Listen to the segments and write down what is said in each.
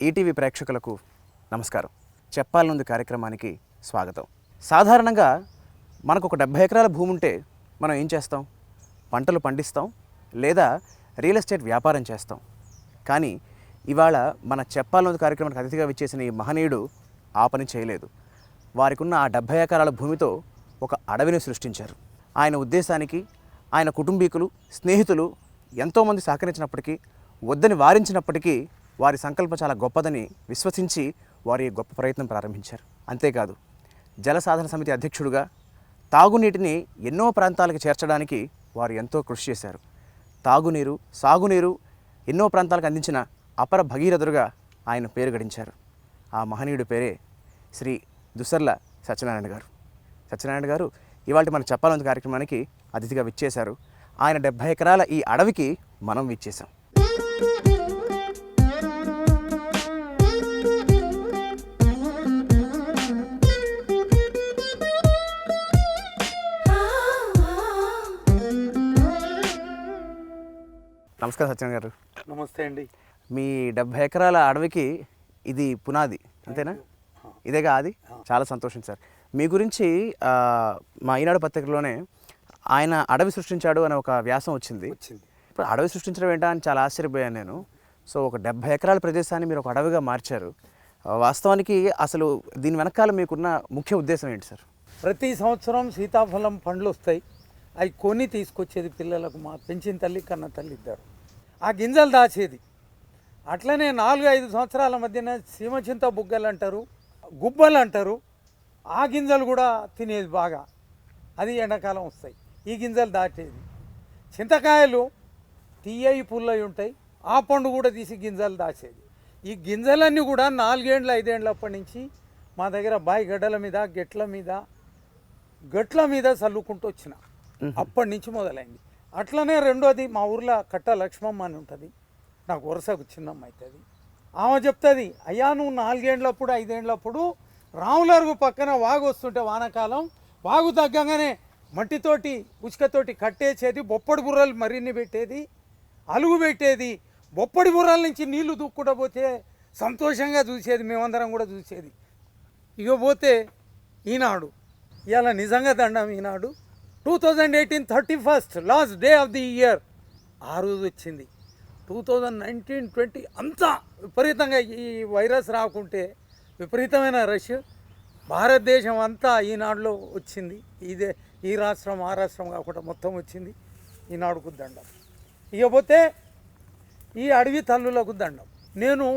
ETV ప్రేక్షకులకు నమస్కారం. చెప్పాలనుంది కార్యక్రమానికి స్వాగతం. సాధారణంగా మనకు ఒక 70 ఎకరాల భూమి ఉంటే మనం ఏం చేస్తాం? పంటలు పండిస్తాం లేదా రియల్ ఎస్టేట్ వ్యాపారం చేస్తాం. కానీ ఇవాళ మన చెప్పాలనుంది కార్యక్రమానికి అతిథిగా విచ్చేసిన ఈ మహనీయుడు ఆ పని చేయలేదు. వారికి ఉన్న ఆ 70 ఎకరాల భూమితో ఒక అడవిని సృష్టించారు. ఆయన ఉద్దేశానికి ఆయన కుటుంబీకులు, స్నేహితులు ఎంతోమంది సహకరించినప్పటికీ, వద్దని వారించినప్పటికీ వారి సంకల్పం చాలా గొప్పదని విశ్వసించి వారి గొప్ప ప్రయత్నం ప్రారంభించారు. అంతేకాదు, జల సాధన సమితి అధ్యక్షుడిగా తాగునీటిని ఎన్నో ప్రాంతాలకు చేర్చడానికి వారు ఎంతో కృషి చేశారు. తాగునీరు, సాగునీరు ఎన్నో ప్రాంతాలకు అందించిన అపర భగీరథుడుగా ఆయన పేరు గడించారు. ఆ మహనీయుడి పేరే శ్రీ దుసర్ల సత్యనారాయణ గారు. సత్యనారాయణ గారు ఇవాళ మనం చెప్పాలనుంది కార్యక్రమానికి అతిథిగా విచ్చేశారు. ఆయన 70 ఎకరాల ఈ అడవికి మనం విచ్చేసాం. నమస్కారం సత్యనారాయణ గారు. నమస్తే అండి. మీ 70 ఎకరాల అడవికి ఇది పునాది అంతేనా? ఇదేగా అది? చాలా సంతోషం సార్. మీ గురించి మా ఈనాడు పత్రికలోనే ఆయన అడవి సృష్టించాడు అనే ఒక వ్యాసం వచ్చింది. ఇప్పుడు అడవి సృష్టించడం ఏంటా అని చాలా ఆశ్చర్యపోయాను నేను. సో ఒక 70 ఎకరాల ప్రదేశాన్ని మీరు ఒక అడవిగా మార్చారు. వాస్తవానికి అసలు దీని వెనకాల మీకున్న ముఖ్య ఉద్దేశం ఏంటి సార్? ప్రతి సంవత్సరం సీతాఫలం పండ్లు వస్తాయి. అవి కొని తీసుకొచ్చేది పిల్లలకు, మా పెంచిన తల్లి కన్న తల్లి ఇద్దరు. ఆ గింజలు దాచేది. అట్లనే 4-5 సంవత్సరాల మధ్యన సీమచింత బుగ్గలు అంటారు, గుబ్బలు అంటారు. ఆ గింజలు కూడా తినేది బాగా. అది ఎండాకాలం వస్తాయి. ఈ గింజలు దాచేది. చింతకాయలు తీయయి పుల్లయి ఉంటాయి. ఆ పండు కూడా తీసి గింజలు దాచేది. ఈ గింజలన్నీ కూడా 4 ఏళ్ళు 5 ఏళ్ళప్పటి నుంచి మా దగ్గర బావి గడ్డల మీద గట్ల మీద చల్లుకుంటూ వచ్చిన. అప్పటి నుంచి మొదలైంది. అట్లనే రెండోది, మా ఊర్లో కట్ట లక్ష్మమ్మ అని ఉంటుంది. నాకు వరుసకు చిన్నమ్మ అవుతుంది. ఆమె చెప్తుంది, అయ్యా నువ్వు 4 ఏళ్ళప్పుడు 5 ఏళ్ళప్పుడు రాములరుగు పక్కన వాగు వస్తుంటే వానాకాలం వాగు తగ్గగానే మట్టితోటి ఉసుకతోటి కట్టేసేది, బొప్పడి బుర్రలు మరిన్ని పెట్టేది, అలుగు పెట్టేది. బొప్పడి బుర్రల నుంచి నీళ్లు దూక్కుండా పోతే సంతోషంగా చూసేది, మేమందరం కూడా చూసేది. ఇక పోతే ఈనాడు ఇవాళ నిజంగా దండం. ఈనాడు 2018 31st last day of the year ఆ రోజు వచ్చింది. 2019-20 అంతా విపరీతంగా ఈ వైరస్ రాకుంటే విపరీతమైన రష్ భారతదేశం అంతా ఈనాడులో వచ్చింది. ఈ రాష్ట్రం ఆ రాష్ట్రం కాకుండా మొత్తం వచ్చింది. ఈనాడుకు దండం. ఇకపోతే ఈ అడవి తల్లులకు దండం. నేను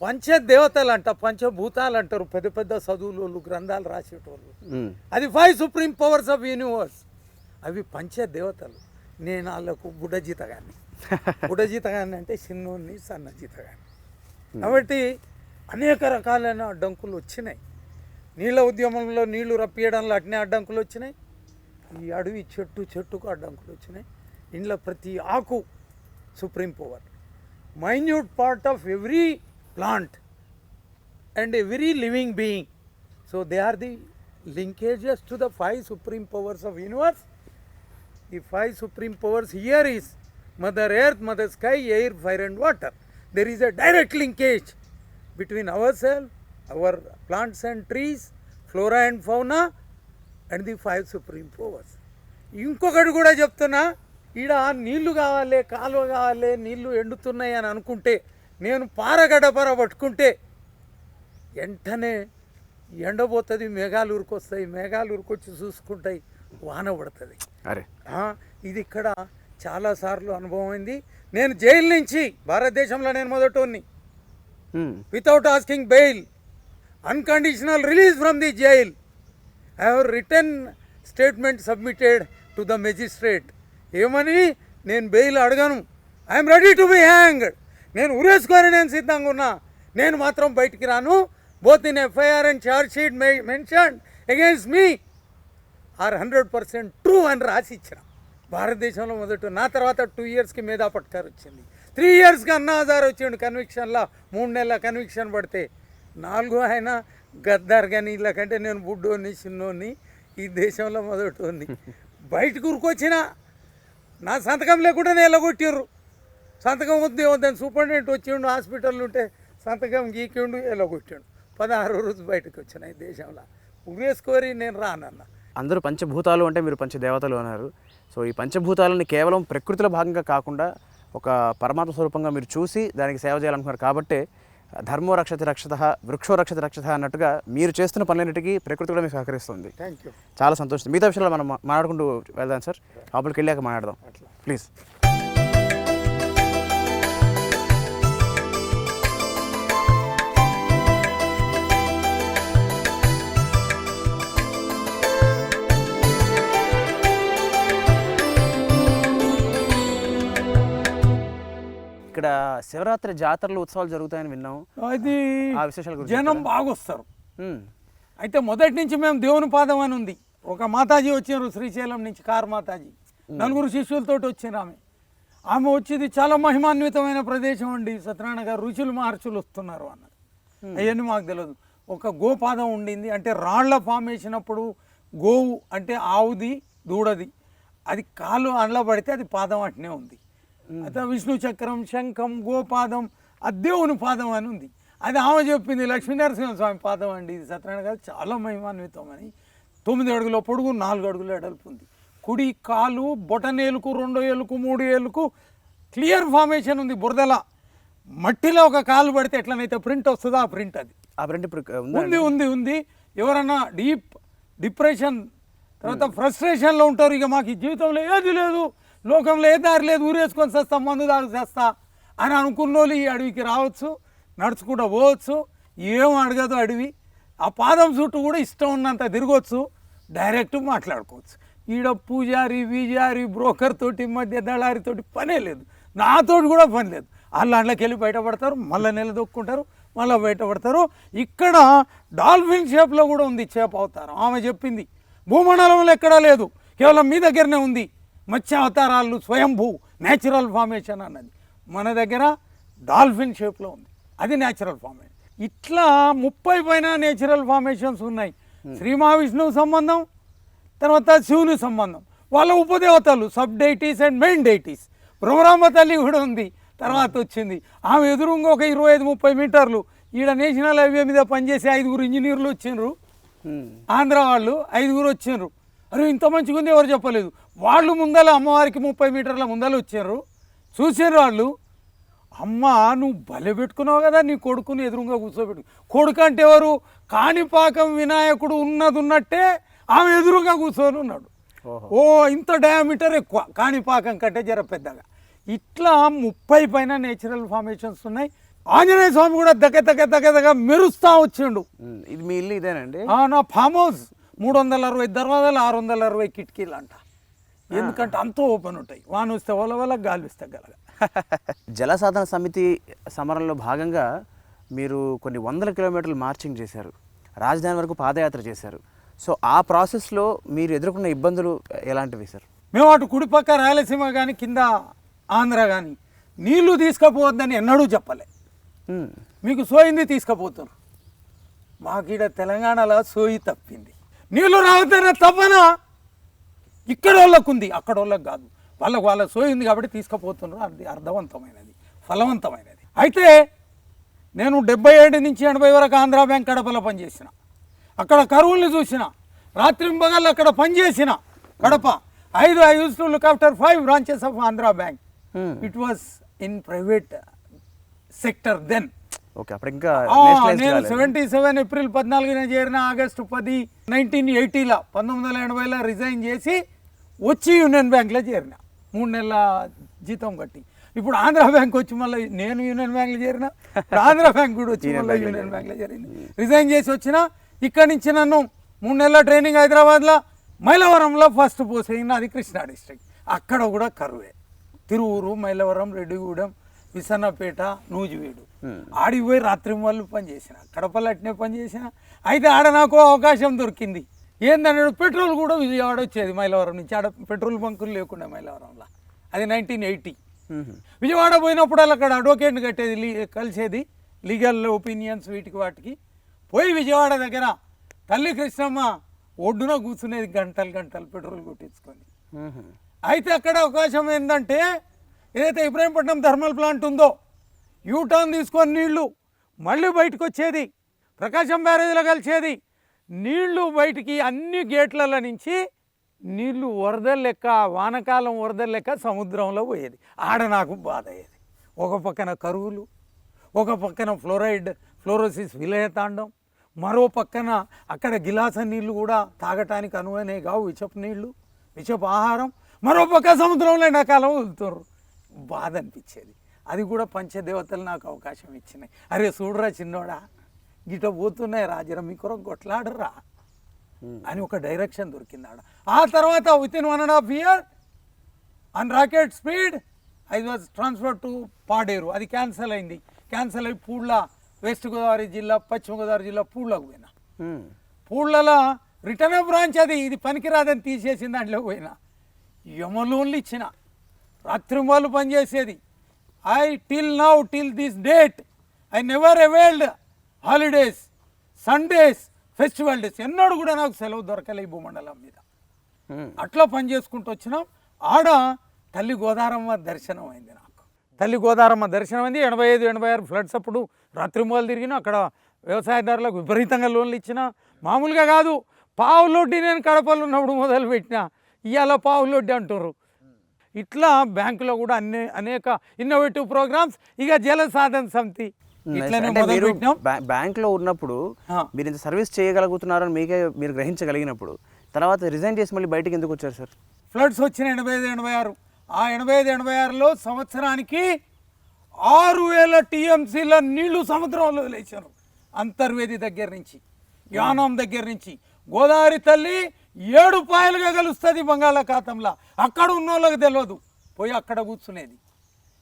పంచదేవతలు అంట, పంచభూతాలు అంటారు పెద్ద పెద్ద చదువులు గ్రంథాలు రాసేటోళ్ళు. అది 5 సుప్రీం పవర్స్ ఆఫ్ యూనివర్స్. అవి పంచదేవతలు. నేను వాళ్ళకు బుడజీతగాన్ని. బుడజీతగాన్ని అంటే చిన్నోన్ని, సన్న జీతగాన్ని. కాబట్టి అనేక రకాలైన అడ్డంకులు వచ్చినాయి. నీళ్ళ ఉద్యమంలో నీళ్లు రప్పియడంలో అట్నే అడ్డంకులు వచ్చినాయి. ఈ అడవి చెట్టుకు అడ్డంకులు వచ్చినాయి. ఇంట్లో ప్రతి ఆకు supreme power. Minute part of every plant and every living being. So they are the linkages to the 5 supreme powers of universe. The 5 supreme powers here is Mother Earth, Mother Sky, Air, Fire and Water. There is a direct linkage between ourselves, our plants and trees, flora and fauna and the 5 supreme powers. ఇంకొకటి కూడా చెప్తున్నా, ఈడ నీళ్లు కావాలి, కాలువ కావాలి, నీళ్లు ఎండుతున్నాయి అని అనుకుంటే, నేను పారగడపర పట్టుకుంటే వెంటనే ఎండబోతుంది, మేఘాలు ఉరికొస్తాయి. మేఘాలు ఉరికొచ్చి చూసుకుంటాయి, వాన పడుతుంది. ఇది ఇక్కడ చాలాసార్లు అనుభవం అయింది. నేను జైలు నుంచి, భారతదేశంలో నేను మొదటోని, without asking bail, unconditional release from the jail. I have return statement submitted to the magistrate. ఏమని? నేను బెయిల్ అడగను, I'm ready to be hanged. నేను ఉరేసుకొని నేను సిద్ధంగా ఉన్నా, నేను మాత్రం బయటికి రాను. Both in FIR and charge sheet mentioned against me are 100% true అని రాసి ఇచ్చిన. భారతదేశంలో మొదట. నా తర్వాత 2 ఇయర్స్కి మేధా పట్కర్ వచ్చింది. 3 ఇయర్స్కి అన్నా హజార్ వచ్చిండు కన్విక్షన్లా. 3 నెలల కన్విక్షన్ పడితే 4 ఆయన గద్దార్. కానీ వీళ్ళకంటే నేను బుడ్డోని, చిన్నోని, ఈ దేశంలో మొదటోని. బయటకు ఉరికొచ్చిన నా సంతకం లేకుండా ఎల్లగొట్టిర్రు. సంతకం వద్దని సూపరింటెండెంట్ వచ్చిండు. హాస్పిటల్ ఉంటే సంతకం గీకిండు ఎలగొట్టాడు 16 రోజు బయటకు వచ్చిన ఈ దేశంలో ఉరేసుకోరి నేను రానన్న. అందరూ పంచభూతాలు అంటే మీరు పంచదేవతలు అన్నారు. సో ఈ పంచభూతాలని కేవలం ప్రకృతిలో భాగంగా కాకుండా ఒక పరమాత్మ స్వరూపంగా మీరు చూసి దానికి సేవ చేయాలనుకున్నారు కాబట్టి ధర్మో రక్షతి రక్షత వృక్షో రక్షతి రక్షత అన్నట్టుగా మీరు చేస్తున్న పనులన్నిటికీ ప్రకృతి కూడా మీకు సహకరిస్తుంది. Thank you. చాలా సంతోషం. మిగతా విషయాలు మనం మాట్లాడుకుంటూ వెళ్దాం సార్. లోపలికి వెళ్ళాక మాట్లాడదాం అట్లా ప్లీజ్. ఇక్కడ శివరాత్రి జాతరలు ఉత్సవాలు జరుగుతాయని విన్నాం. అది ఆ విశేషాల గురించి జనం బాగా వస్తారు. మ్మ్. అయితే మొదటి నుంచి మేము దేవుని పాదం అని ఉంది. ఒక మాతాజీ వచ్చినారు శ్రీశైలం నుంచి, కార్ మాతాజీ, 4 శిష్యులతో వచ్చిన ఆమె వచ్చేది చాలా మహిమాన్వితమైన ప్రదేశం అండి. సత్యనారాయణ గారు ఋషులు మహర్షులు వస్తున్నారు అన్నది. అవన్నీ మాకు తెలియదు. ఒక గోపాదం ఉండింది, అంటే రాళ్ల ఫార్మేషన్ అప్పుడు గోవు అంటే ఆవుది దూడది, అది కాలు అండ్ల పడితే అది పాదం అట్నే ఉంది. అయితే విష్ణు చక్రం, శంఖం, గోపాదం, అది దేవుని పాదం అని ఉంది. అది ఆమె చెప్పింది. లక్ష్మీనరసింహ స్వామి పాదం అండి ఇది. సత్యనారాయణ గారు చాలా మహిమాన్వితం అని. 9 అడుగుల పొడుగు, 4 అడుగుల ఎడల్పు ఉంది. కుడి కాలు బొటనేలుకు, 2 ఏలుకు, 3 ఏలుకు క్లియర్ ఫార్మేషన్ ఉంది. బురదల మట్టిలో ఒక కాలు పడితే ఎట్లనైతే ప్రింట్ వస్తుందో ఆ ప్రింట్ అది. ఆ ప్రింట్ ఇప్పుడు ఉంది ఉంది ఉంది. ఎవరన్నా డిప్రెషన్ తర్వాత ఫ్రస్ట్రేషన్లో ఉంటారు, ఇక మాకు ఈ జీవితంలో ఏది లేదు, లోకంలో ఏ దారి లేదు, ఊరేసుకొని చేస్తా, మందు దాకా చేస్తా అని అనుకున్న వాళ్ళు ఈ అడవికి రావచ్చు, నడుచుకుంటూ పోవచ్చు. ఏం అడగదు అడవి. ఆ పాదం చుట్టూ కూడా ఇష్టం ఉన్నంత తిరగవచ్చు, డైరెక్ట్ మాట్లాడుకోవచ్చు. ఈడ పూజారి, వీజారి, బ్రోకర్ తోటి, మధ్య దళారితోటి పనే లేదు, నాతోటి కూడా పని లేదు. వాళ్ళు అందులోకి వెళ్ళి బయటపడతారు, మళ్ళీ నిలదొక్కుంటారు, మళ్ళీ బయటపడతారు. ఇక్కడ డాల్ఫిన్ షేప్లో కూడా ఉంది చేప అవతారం. ఆమె చెప్పింది భూమండలంలో ఎక్కడా లేదు, కేవలం మీ దగ్గరనే ఉంది. మత్స్య అవతారాలు స్వయంభూ న్యాచురల్ ఫార్మేషన్ అన్నది మన దగ్గర డాల్ఫిన్ షేప్లో ఉంది, అది న్యాచురల్ ఫార్మేషన్. ఇట్లా 30 పైన న్యాచురల్ ఫార్మేషన్స్ ఉన్నాయి. శ్రీ మహావిష్ణువు సంబంధం, తర్వాత శివుని సంబంధం, వాళ్ళ ఉపదేవతలు, sub deities and main deities. Bhramaramba తల్లి కూడా ఉంది, తర్వాత వచ్చింది. ఆమె ఎదురుగా ఒక 25-30 మీటర్లు. ఈడ నేషనల్ హైవే మీద పనిచేసే 5 ఇంజనీర్లు వచ్చిండ్రు, ఆంధ్ర వాళ్ళు 5 వచ్చిండ్రు. అరే ఇంత మంచిగా ఉంది, ఎవరు చెప్పలేదు. వాళ్ళు ముందల అమ్మవారికి 30 మీటర్ల ముందల వచ్చారు, చూసారు వాళ్ళు. అమ్మ నువ్వు భలే పెట్టుకున్నావు కదా నీ కొడుకుని ఎదురుగా కూర్చోబెట్టు. కొడుకు అంటే ఎవరు? కాణిపాకం వినాయకుడు ఉన్నది ఉన్నట్టే ఆమె ఎదురుగా కూర్చొని ఉన్నాడు. ఓ ఇంత డయామీటర్ ఎక్కువ, కాణిపాకం కంటే జర పెద్దగా. ఇట్లా 30 పైన నేచురల్ ఫార్మేషన్స్ ఉన్నాయి. ఆంజనేయ స్వామి కూడా దగ్గర మెరుస్తూ వచ్చిండు. ఇది మీ ఇల్లు ఇదేనండి? నా ఫామ్ హౌస్ 360 దర్వాజాలు, 660 కిటికీలు అంట. ఎందుకంటే అంతా ఓపెన్ ఉంటాయి, వాన వస్తే వల్ల గాలి వస్తే గలగ. జలసాధన సమితి సమరంలో భాగంగా మీరు కొన్ని 100 కిలోమీటర్లు మార్చింగ్ చేశారు, రాజధాని వరకు పాదయాత్ర చేశారు. సో ఆ ప్రాసెస్లో మీరు ఎదుర్కొన్న ఇబ్బందులు ఎలాంటివి సార్? మేము అటు కుడిపక్క రాయలసీమ కానీ కింద ఆంధ్ర కానీ నీళ్లు తీసుకుపోవద్దని ఎన్నడూ చెప్పలే. మీకు సోయింది తీసుకుపోతారు. మాకీడ తెలంగాణలో సోయి తప్పింది. నీళ్లు రావద్దన్న తప్పన ఇక్కడ వాళ్ళకు ఉంది, అక్కడ వాళ్ళకి కాదు. వాళ్ళ సోయింది కాబట్టి తీసుకుపోతున్నారు. అది అర్థవంతమైనది, ఫలవంతమైనది. అయితే నేను 77 నుంచి 80 వరకు ఆంధ్రా బ్యాంక్ కడపలో పనిచేసిన. అక్కడ కరువుల్ని చూసిన, రాత్రింబగళ్ళు అక్కడ పనిచేసిన. Kadapa I used to look after 5 branches of Andhra Bank. It was in private sector then. Okay, అప్పుడు ఇంకా నేను 77 ఏప్రిల్ 14న చేరిన, ఆగస్టు 10 1980లో 1980లో రిజైన్ చేసి వచ్చి యూనియన్ బ్యాంక్లో చేరిన. 3 నెలల జీతం కట్టి. ఇప్పుడు ఆంధ్రా బ్యాంక్ వచ్చి మళ్ళీ నేను యూనియన్ బ్యాంక్లో చేరిన, ఆంధ్రా బ్యాంక్ కూడా వచ్చి మళ్ళీ యూనియన్ బ్యాంక్లో చేరింది. రిజైన్ చేసి వచ్చిన. ఇక్కడి నుంచి నన్ను 3 నెలల ట్రైనింగ్ హైదరాబాద్లో మైలవరంలో ఫస్ట్ పోస్ట్ అయింది, అది కృష్ణా డిస్ట్రిక్ట్. అక్కడ కూడా కరువే. తిరువూరు, మైలవరం, రెడ్డిగూడెం, విసన్నపేట, నూజివీడు ఆడిపోయి రాత్రి వాళ్ళు పనిచేసిన. కడపలో అట్నే పనిచేసిన. అయితే ఆడ నాకు అవకాశం దొరికింది. ఏందన్నాడు, పెట్రోల్ కూడా విజయవాడ వచ్చేది మైలవరం నుంచి. ఆడ పెట్రోల్ బంకులు లేకుండా మైలవరంలో. అది 1980. విజయవాడ పోయినప్పుడు అక్కడ అడ్వకేట్ని కట్టేది, కలిసేది, లీగల్ ఒపీనియన్స్ వీటికి వాటికి. పోయి విజయవాడ దగ్గర తల్లి కృష్ణమ్మ ఒడ్డున కూర్చునేది గంటలు పెట్రోల్ కొట్టించుకొని. అయితే అక్కడ అవకాశం ఏంటంటే, ఏదైతే ఇబ్రాహీంపట్నం థర్మల్ ప్లాంట్ ఉందో, యూటర్న్ తీసుకొని నీళ్లు మళ్ళీ బయటకు వచ్చేది, ప్రకాశం బ్యారేజ్లో కలిసేది. నీళ్లు బయటికి అన్ని గేట్ల నుంచి నీళ్లు వరదలు లెక్క, వానకాలం వరదలు లెక్క సముద్రంలో పోయేది. ఆడ నాకు బాధ అయ్యేది. ఒక పక్కన కరువులు, ఒక పక్కన ఫ్లోరోసిస్ విలయతాండం, మరో పక్కన అక్కడ గిలాస నీళ్లు కూడా తాగటానికి అనువైనవి కావు, విషపు నీళ్లు, విషపు ఆహారం. మరో పక్క సముద్రంలో ఎండాకాలం వదులుతారు. బాధ అనిపించేది. అది కూడా పంచదేవతలు నాకు అవకాశం ఇచ్చినాయి. అరే చూడరా చిన్నోడా, గిట పోతున్నాయి రాజరా, మీ కొరకు కొట్లాడరా అని ఒక డైరెక్షన్ దొరికింది ఆడ. ఆ తర్వాత within 1.5 years on rocket speed I was transfer to Paderu. అది క్యాన్సల్ అయింది. క్యాన్సల్ అయి పూళ్ళ, వెస్ట్ గోదావరి జిల్లా, పశ్చిమ గోదావరి జిల్లా పూళ్ళకు పోయినా. పూళ్ళలో రిటర్న్ బ్రాంచ్ అది, ఇది పనికిరాదని తీసేసిన దాంట్లో పోయినా. యమలోన్లు ఇచ్చిన, రాత్రింబాలు పనిచేసేది. till this date I never availed holidays, Sundays, festival days ఎన్నడూ కూడా నాకు సెలవు దొరకలే ఈ భూమండలం మీద. అట్లా పని చేసుకుంటూ వచ్చినాం. ఆడ తల్లి గోదారమ్మ దర్శనం అయింది నాకు. తల్లి గోదారమ్మ దర్శనం అయింది. 85-86 ఫ్లడ్స్ అప్పుడు రాత్రింబాలు తిరిగిన. అక్కడ వ్యవసాయదారులకు విపరీతంగా లోన్లు ఇచ్చిన. మామూలుగా కాదు, పావులొడ్డి నేను కడపలో ఉన్నప్పుడు మొదలుపెట్టిన, ఇవాళ పావులొడ్డి అంటారు. ఇట్లా బ్యాంకులో కూడా అనేక ఇన్నోవేటివ్ ప్రోగ్రామ్స్. ఇక జల సాధన సమితి ఇట్లనే మొదలు పెట్టినాం. బ్యాంక్లో ఉన్నప్పుడు మీరు ఇంత సర్వీస్ చేయగలుగుతున్నారని మీకే మీరు గ్రహించగలిగినప్పుడు తర్వాత రిజైన్ చేసి మళ్ళీ బయటికి ఎందుకు వచ్చారు సార్? ఫ్లడ్స్ వచ్చిన 85-86. ఆ 85-86లో సంవత్సరానికి 6000 TMCల నీళ్లు సముద్రంలో వదిలేశారు. అంతర్వేది దగ్గర నుంచి, యానం దగ్గర నుంచి. గోదావరి తల్లి 7 పాయలుగా కలుస్తుంది బంగాళాఖాతంలో. అక్కడ ఉన్న వాళ్ళకి తెలియదు, పోయి అక్కడ కూర్చునేది.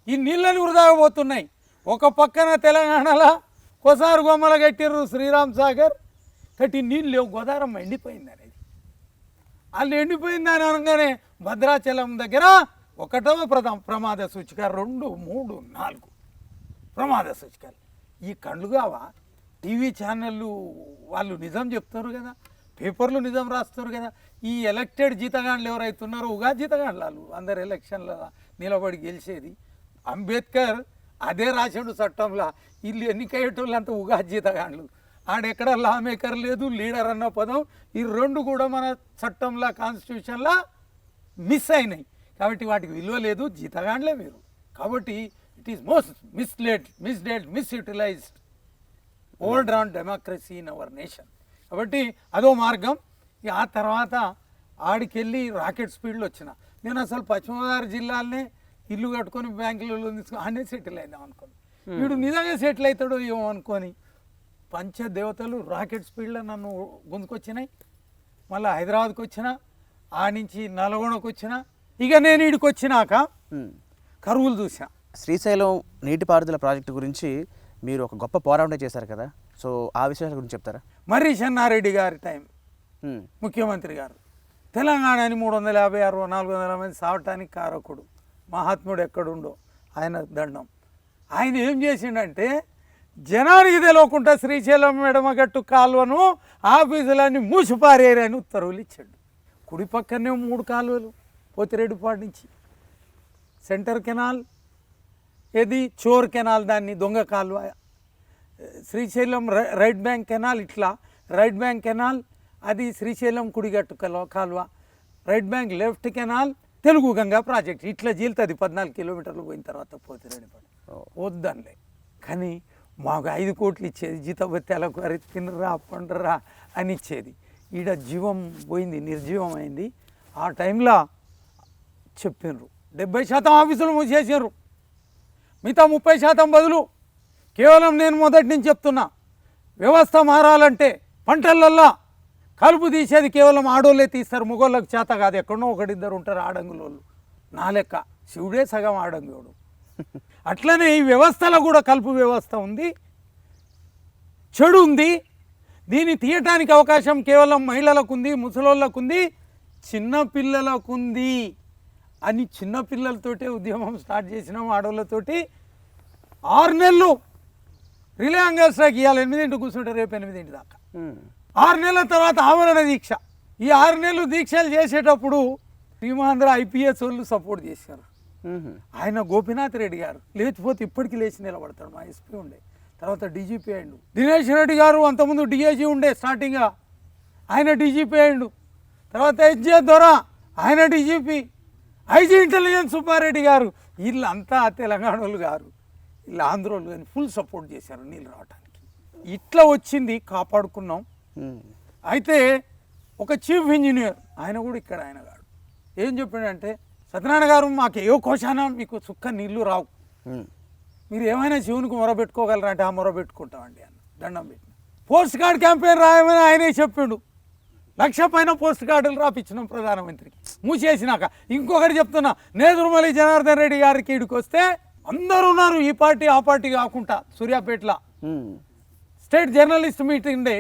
ఈ నీళ్ళని వృధాగా పోతున్నాయి. ఒక పక్కన తెలంగాణలో కొసారు గొమ్మల కట్టిర్రు, శ్రీరామ్ సాగర్ కట్టి నీళ్ళు లేవు. గోదావరమ్మ ఎండిపోయింది అనేది. వాళ్ళు ఎండిపోయిందని అనగానే భద్రాచలం దగ్గర 1వ ప్రమాద సూచిక, 2, 3, 4 ప్రమాద సూచికలు. ఈ కళ్ళు కావా? టీవీ ఛానళ్ళు వాళ్ళు నిజం చెప్తారు కదా, పేపర్లు నిజం రాస్తారు కదా. ఈ ఎలక్టెడ్ జీతగాండ్లు ఎవరైతున్నారో ఉగా జీతగాండ్లు వాళ్ళు అందరు ఎలక్షన్లో నిలబడి గెలిచేది. అంబేద్కర్ అదే రాశాడు చట్టంలో, వీళ్ళు ఎన్నికయ్యేటోళ్ళు అంతా ఉగా జీతగాండ్లు. ఆడెక్కడ లా మేకర్ లేదు, లీడర్ అన్న పదం, ఈ 2 కూడా మన చట్టంలో, కాన్స్టిట్యూషన్లో మిస్ అయినాయి. కాబట్టి వాటికి విలువ లేదు, జీతగాండ్లే మీరు. కాబట్టి it is most misused, misutilized old on democracy in our nation. కాబట్టి అదో మార్గం. ఆ తర్వాత ఆడికెళ్ళి రాకెట్ స్పీడ్లో వచ్చిన. నేను అసలు పశ్చిమ గోదావరి జిల్లాలనే ఇల్లు కట్టుకొని బ్యాంకులలో తీసుకొని ఆనే సెటిల్ అయిదాం అనుకోని, వీడు నిజంగా సెటిల్ అవుతాడో ఏమో అనుకొని పంచదేవతలు రాకెట్ స్పీడ్లో నన్ను గుంజుకొచ్చినాయి. మళ్ళీ హైదరాబాద్కి వచ్చిన, ఆ నుంచి నల్గొండకు వచ్చిన. ఇక నేను ఈడికి వచ్చినాక కరువులు చూసా. శ్రీశైలం నీటిపారుదల ప్రాజెక్టు గురించి మీరు ఒక గొప్ప పోరాటం చేశారు కదా, సో ఆ విషయాల గురించి చెప్తారా? మర్రి చెన్నారెడ్డి గారి టైం ముఖ్యమంత్రి గారు, తెలంగాణని 350-400 మంది సావటానికి కారకుడు, మహాత్ముడు ఎక్కడుండో ఆయన దండం. ఆయన ఏం చేసిండంటే జనానికి తెలియకుండా శ్రీశైలం మెడమగట్టు కాలువను ఆఫీసులన్నీ మూసిపారేరని ఉత్తర్వులు ఇచ్చాడు. కుడి పక్కనే 3 కాలువలు, పోతిరెడ్డిపాడు నుంచి సెంటర్ కెనాల్, ఏది చోర్ కెనాల్, దాన్ని దొంగ కాలువ. శ్రీశైలం రైట్ బ్యాంక్ కెనాల్, ఇట్లా రైట్ బ్యాంక్ కెనాల్ అది శ్రీశైలం కుడిగట్టు కాలువ. Right bank left canal Telugu Ganga project. ఇట్లా జీలుతుంది 14 కిలోమీటర్లు పోయిన తర్వాత పోతిరెడ్డిపాడు. వద్దనిలే, కానీ మాకు 5 కోట్లు ఇచ్చేది, జీతభత్యాలకు అరి తినరా పండరా అని ఇచ్చేది. ఈడ జీవం పోయింది, నిర్జీవం అయింది. ఆ టైంలో చెప్పినారు 70% ఆఫీసులు మూసేసారు, మిగతా 30% బదులు కేవలం నేను మొదటి నుంచి చెప్తున్నా, వ్యవస్థ మారాలంటే పంటలల్లో కలుపు తీసేది కేవలం ఆడోళ్ళే తీస్తారు, మగోళ్ళకి చేత కాదు. ఎక్కడో 1-2 ఉంటారు ఆడంగులోళ్ళు. నా లెక్క శివుడే సగం ఆడంగుడు. అట్లనే ఈ వ్యవస్థలో కూడా కలుపు వ్యవస్థ ఉంది, చెడు ఉంది. దీన్ని తీయటానికి అవకాశం కేవలం మహిళలకు ఉంది, ముసలోళ్ళకు ఉంది, చిన్నపిల్లలకు ఉంది అని చిన్నపిల్లలతోటే ఉద్యమం స్టార్ట్ చేసినాం. ఆడోళ్ళతోటి 6 నెలలు రిలే హంగర్ స్ట్రైక్. ఇవాళ 8 కూర్చుంటే రేపు 8 దాకా. 6 నెలల తర్వాత ఆమరణ దీక్ష. ఈ 6 నెలలు దీక్షలు చేసేటప్పుడు శ్రీమహేంద్ర IPS వాళ్ళు సపోర్ట్ చేశారు. ఆయన గోపీనాథ్ రెడ్డి గారు లేచిపోతే ఇప్పటికీ లేచి నిలబడతాడు. మా SP ఉండే తర్వాత డీజీపీ అయ్యిండు. దినేష్ రెడ్డి గారు అంతకుముందు డిఐజీ ఉండే స్టార్టింగ్గా, ఆయన డీజీపీ అయ్యిండు. తర్వాత హెచ్జే దొర, ఆయన డీజీపీ. ఐజీ ఇంటెలిజెన్స్ సుబ్బారెడ్డి గారు, వీళ్ళంతా తెలంగాణ వాళ్ళు గారు, వీళ్ళు ఆంధ్రోళ్ళు కానీ ఫుల్ సపోర్ట్ చేశారు నీళ్ళు రావడానికి. ఇట్లా వచ్చింది, కాపాడుకున్నాం. అయితే ఒక చీఫ్ ఇంజనీర్ ఆయన కూడా ఇక్కడ ఆయన గారు ఏం చెప్పాడంటే, సత్యనారాయణ గారు మాకు ఏ కోశాన మీకు చుక్క నీళ్లు రావు, మీరు ఏమైనా శివునికి మొరబెట్టుకోగలరంటే ఆ మొరబెట్టుకుంటామండి అన్న, దండం పెట్టి. పోస్ట్ కార్డ్ క్యాంపెయిన్ రాయమని ఆయనే చెప్పిండు. 1,00,000 పైన పోస్ట్ కార్డులు రాపించినాం ప్రధానమంత్రికి మూసేసినాక. ఇంకొకటి చెప్తున్నా, నేదురుమల్లి జనార్దన్ రెడ్డి గారికి ఇడికి వస్తే అందరూ ఉన్నారు, ఈ పార్టీ ఆ పార్టీ కాకుండా. సూర్యాపేటలో స్టేట్ జర్నలిస్ట్ మీటింగ్ ఉండే,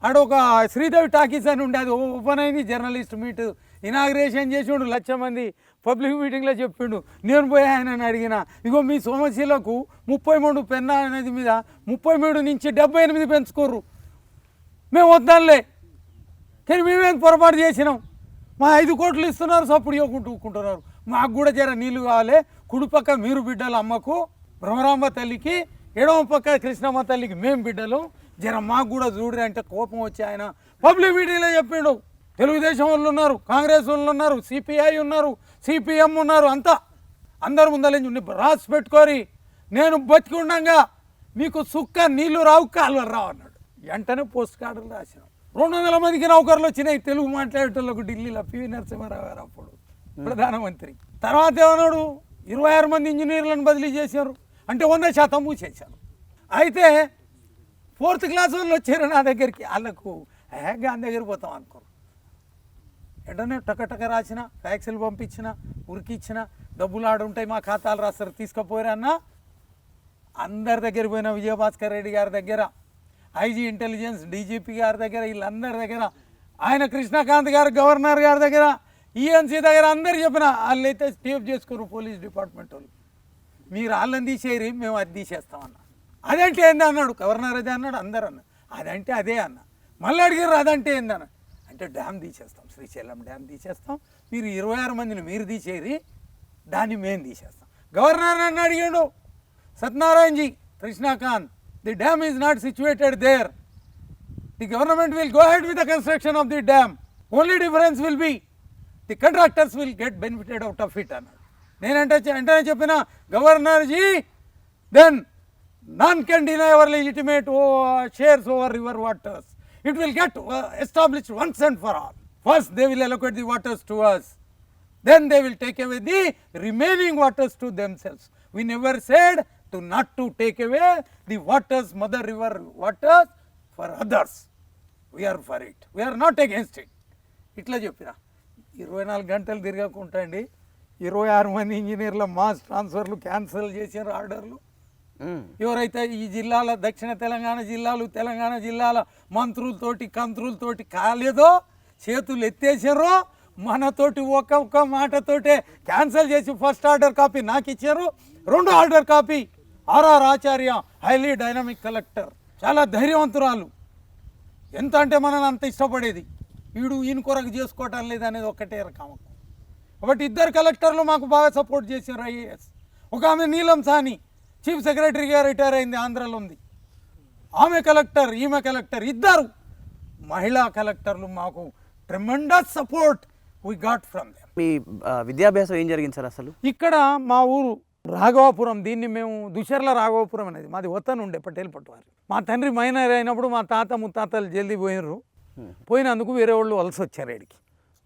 ఆడ ఒక శ్రీదేవి టాకీస్ అని ఉండే, అది ఓపెన్ అయింది. జర్నలిస్ట్ మీట్ ఇనాగ్రేషన్ చేసిండు, 1,00,000 మంది పబ్లిక్ మీటింగ్లో చెప్పిండు. నేను పోయి ఆయనని అడిగిన, ఇగో మీ సోమశీలకు 33 పెన్నా అనేది మీద 33 నుంచి 78 పెంచుకోర్రు, మేము వద్దాంలే, కానీ మేమేం పొరపాటు చేసినాం, మా 5 కోట్లు ఇస్తున్నారు, సప్పుడు ఇవ్వకుంటున్నారు, మాకు కూడా జర నీళ్ళు కావాలి. కుడిపక్క మీరు బిడ్డలు అమ్మకు భ్రమరాంబ తల్లికి, ఎడమ పక్క కృష్ణమ్మ తల్లికి మేము బిడ్డలు, జర మాకు కూడా చూడరు అంటే కోపం వచ్చి ఆయన పబ్లిక్ మీటింగ్లో చెప్పిండు. తెలుగుదేశం వాళ్ళు ఉన్నారు, కాంగ్రెస్ వాళ్ళు ఉన్నారు, సిపిఐ ఉన్నారు, సిపిఎం ఉన్నారు, అంతా అందరు ముందలేంచి రాసి పెట్టుకోరి, నేను బతికి ఉండగా మీకు సుక్క నీళ్లు రావు, కాలువలు రావు అన్నాడు. వెంటనే పోస్ట్ కార్డులు రాసినాం. 200 మందికి నౌకర్లు వచ్చినాయి తెలుగు మాట్లాడేటోళ్ళకు ఢిల్లీలో, పివి నరసింహారావు గారు అప్పుడు ప్రధానమంత్రి. తర్వాత ఏమన్నాడు, 26 మంది ఇంజనీర్లను బదిలీ చేశారు, అంటే 100% మూసేశారు. అయితే 4th క్లాస్ వాళ్ళు వచ్చారు నా దగ్గరికి, వాళ్ళకు గాని దగ్గర పోతాం అనుకోరు. వెంటనే టకటక రాసిన, ఫ్యాక్సులు పంపించిన, ఉరికిచ్చిన, డబ్బులు ఆడుంటాయి మా ఖాతాలు రాస్తారు తీసుకుపోయారన్న. అందరి దగ్గర పోయిన, విజయభాస్కర్ రెడ్డి గారి దగ్గర, ఐజీ ఇంటెలిజెన్స్ డీజీపీ గారి దగ్గర, వీళ్ళందరి దగ్గర, ఆయన కృష్ణకాంత్ గారు గవర్నర్ గారి దగ్గర, ఈఎన్సీ దగ్గర అందరు చెప్పిన, వాళ్ళు అయితే టేప్ చేసుకోరు పోలీస్ డిపార్ట్మెంట్ వాళ్ళు, మీరు వాళ్ళని తీసేయరు, మేము అది తీసేస్తామన్నా. అదంటే ఏంది అన్నాడు, గవర్నర్ అదే అన్నాడు, అందరు అన్నారు అదంటే అదే అన్న. మళ్ళీ అడిగారు అదంటే ఏందన్న, అంటే డ్యామ్ తీసేస్తాం, శ్రీశైలం డ్యామ్ తీసేస్తాం, మీరు 26 మందిని మీరు తీసేరి, దాన్ని మేము తీసేస్తాం. గవర్నర్ అని అడిగాడు Satyanarayana ji, Krishnakant, the dam is not situated there, the government will go head with the construction of the dam, only difference will be the contractors will get benefited out of it అన్నాడు. నేనంటే వెంటనే చెప్పిన, గవర్నర్జీ then none can deny our legitimate shares over river waters. It will get established once and for all. First they will allocate the waters to us, then they will take away the remaining waters to themselves. We never said to not to take away the waters, mother river waters for others. We are for it, we are not against it. ఇట్లా చెప్పిన 24 గంటలు తిరగకుండా అండి 26 మంది ఇంజనీర్ల mass ట్రాన్స్ఫర్లు cancel చేసిన ఆర్డర్లు. ఎవరైతే ఈ జిల్లాల దక్షిణ తెలంగాణ జిల్లాలు, తెలంగాణ జిల్లాల మంత్రులతోటి కంత్రులతోటి కాలేదో, చేతులు ఎత్తేసారో, మనతోటి ఒక్క మాటతోటే క్యాన్సిల్ చేసి ఫస్ట్ ఆర్డర్ కాపీ నాకు ఇచ్చారు, 2వ ఆర్డర్ కాపీ ఆర్ఆర్ ఆచార్య, హైలీ డైనమిక్ కలెక్టర్, చాలా ధైర్యవంతురాలు, ఎంత అంటే మనల్ని అంత ఇష్టపడేది, ఈయన కొరకు చేసుకోవటం లేదనేది ఒక్కటే రకం. కాబట్టి 2 కలెక్టర్లు మాకు బాగా సపోర్ట్ చేశారు. ఐఏఎస్ ఒక ఆమె నీలం సాని, చీఫ్ సెక్రటరీగా రిటైర్ అయింది, ఆంధ్రాలో ఉంది, ఆమె కలెక్టర్, ఈమె కలెక్టర్, 2 మహిళా కలెక్టర్లు మాకు tremendous support we got from them. మీ విద్యాభ్యాసం ఏం జరిగింది సార్ అసలు? ఇక్కడ మా ఊరు రాఘవాపురం, దీన్ని మేము దుషర్ల రాఘవాపురం అనేది మాది వతన్ ఉండే, పటేల్ పట్టువారు. మా తండ్రి మైనర్ అయినప్పుడు మా తాత ముత్తాతలు జల్దీ పోయినరు, పోయినందుకు వేరే వాళ్ళు వలస వచ్చారు ఇక్కడికి.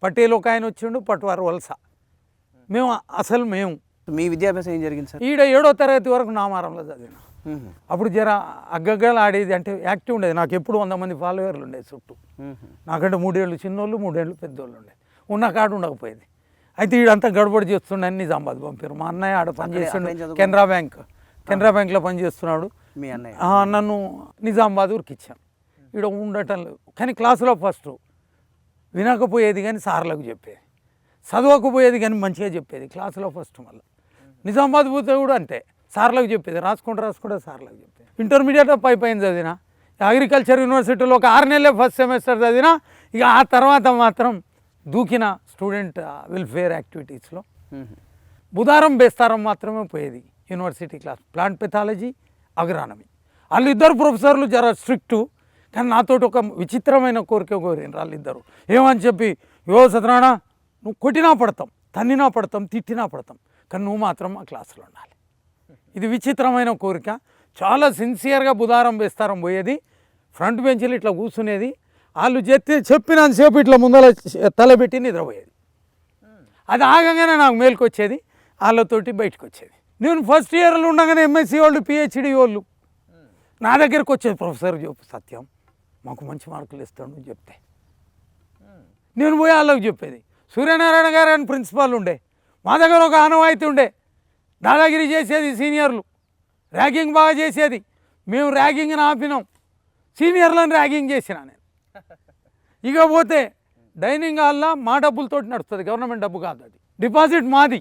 పటేల్ ఒక ఆయన వచ్చిండు, పట్టువారు వలస, మేము మీ విద్యాభ్యాసం ఏం జరిగింది సార్? ఈడ 7వ తరగతి వరకు నామారంలో చదివిన. అప్పుడు జర అగ్గగ్గలు ఆడేది, అంటే యాక్టివ్ ఉండేది, నాకు ఎప్పుడు 100 మంది ఫాలోవర్లు ఉండేది చుట్టూ, నాకంటే 3 ఏళ్ళు చిన్నోళ్ళు 3 ఏళ్ళు పెద్దోళ్ళు ఉండేది, ఉన్న కాడు ఉండకపోయేది. అయితే ఈడంతా గడబడి చేస్తుండే, అన్ని నిజామాబాద్ పంపారు. మా అన్నయ్య ఆడ పనిచేస్తుండే, కెనరా బ్యాంక్లో పనిచేస్తున్నాడు. మీ అన్నయ్య నన్ను నిజామాబాద్ ఊరికి ఇచ్చాను. ఈడ ఉండటం లేదు, కానీ క్లాసులో ఫస్ట్, వినకపోయేది కానీ సార్లకు చెప్పేది, చదవకపోయేది కానీ మంచిగా చెప్పేది, క్లాసులో ఫస్ట్. మళ్ళీ నిజామాబాద్ పోతే కూడా అంతే, సార్లకు చెప్పేది, రాసుకుంటే సార్లకు చెప్పేది. ఇంటర్మీడియట్ పైపోయింది చదివిన, అగ్రికల్చర్ యూనివర్సిటీలో ఒక 6 నెలలే ఫస్ట్ సెమిస్టర్ చదివిన. ఇక ఆ తర్వాత మాత్రం దూకిన స్టూడెంట్ వెల్ఫేర్ యాక్టివిటీస్లో. బుధారం బేస్తారం మాత్రమే పోయేది university class, plant pathology, agronomy. వాళ్ళిద్దరు ప్రొఫెసర్లు జర స్ట్రిక్టు, కానీ నాతోటి ఒక విచిత్రమైన కోరిక కోరినారు వాళ్ళిద్దరు. ఏమని చెప్పి, సత్యనారాయణ నువ్వు కొట్టినా పడతాం, తన్నినా పడతాం, తిట్టినా పడతాం, కానీ నువ్వు మాత్రం మా క్లాసులో ఉండాలి. ఇది విచిత్రమైన కోరిక. చాలా సిన్సియర్గా బుధారం వేస్తారం పోయేది, ఫ్రంట్ బెంచ్లు ఇట్లా కూర్చునేది, వాళ్ళు చెప్పినంతసేపు ఇట్లా ముందర తలబెట్టి నిద్రపోయేది. అది ఆగంగానే నాకు మేలుకు వచ్చేది, వాళ్ళతోటి బయటకు వచ్చేది. నేను ఫస్ట్ ఇయర్లో ఉండగానే ఎంఎస్సీ వాళ్ళు, పిహెచ్డి వాళ్ళు నా దగ్గరకు వచ్చేది. ప్రొఫెసర్ చెప్పు సత్యం, మాకు మంచి మార్కులు ఇస్తాడు నువ్వు చెప్తే. నేను పోయి వాళ్ళకి చెప్పేది. సూర్యనారాయణ గారు అని ప్రిన్సిపాల్ ఉండే, మా దగ్గర ఒక ఆనవాయితీ ఉండే, దాదాగిరి చేసేది సీనియర్లు, ర్యాగింగ్ బాగా చేసేది. మేము ర్యాగింగ్ని ఆపినాం, సీనియర్లను ర్యాగింగ్ చేసిన నేను. ఇక పోతే డైనింగ్ హాల్లో మా డబ్బులతోటి నడుస్తుంది, గవర్నమెంట్ డబ్బు కాదు, అది డిపాజిట్ మాది.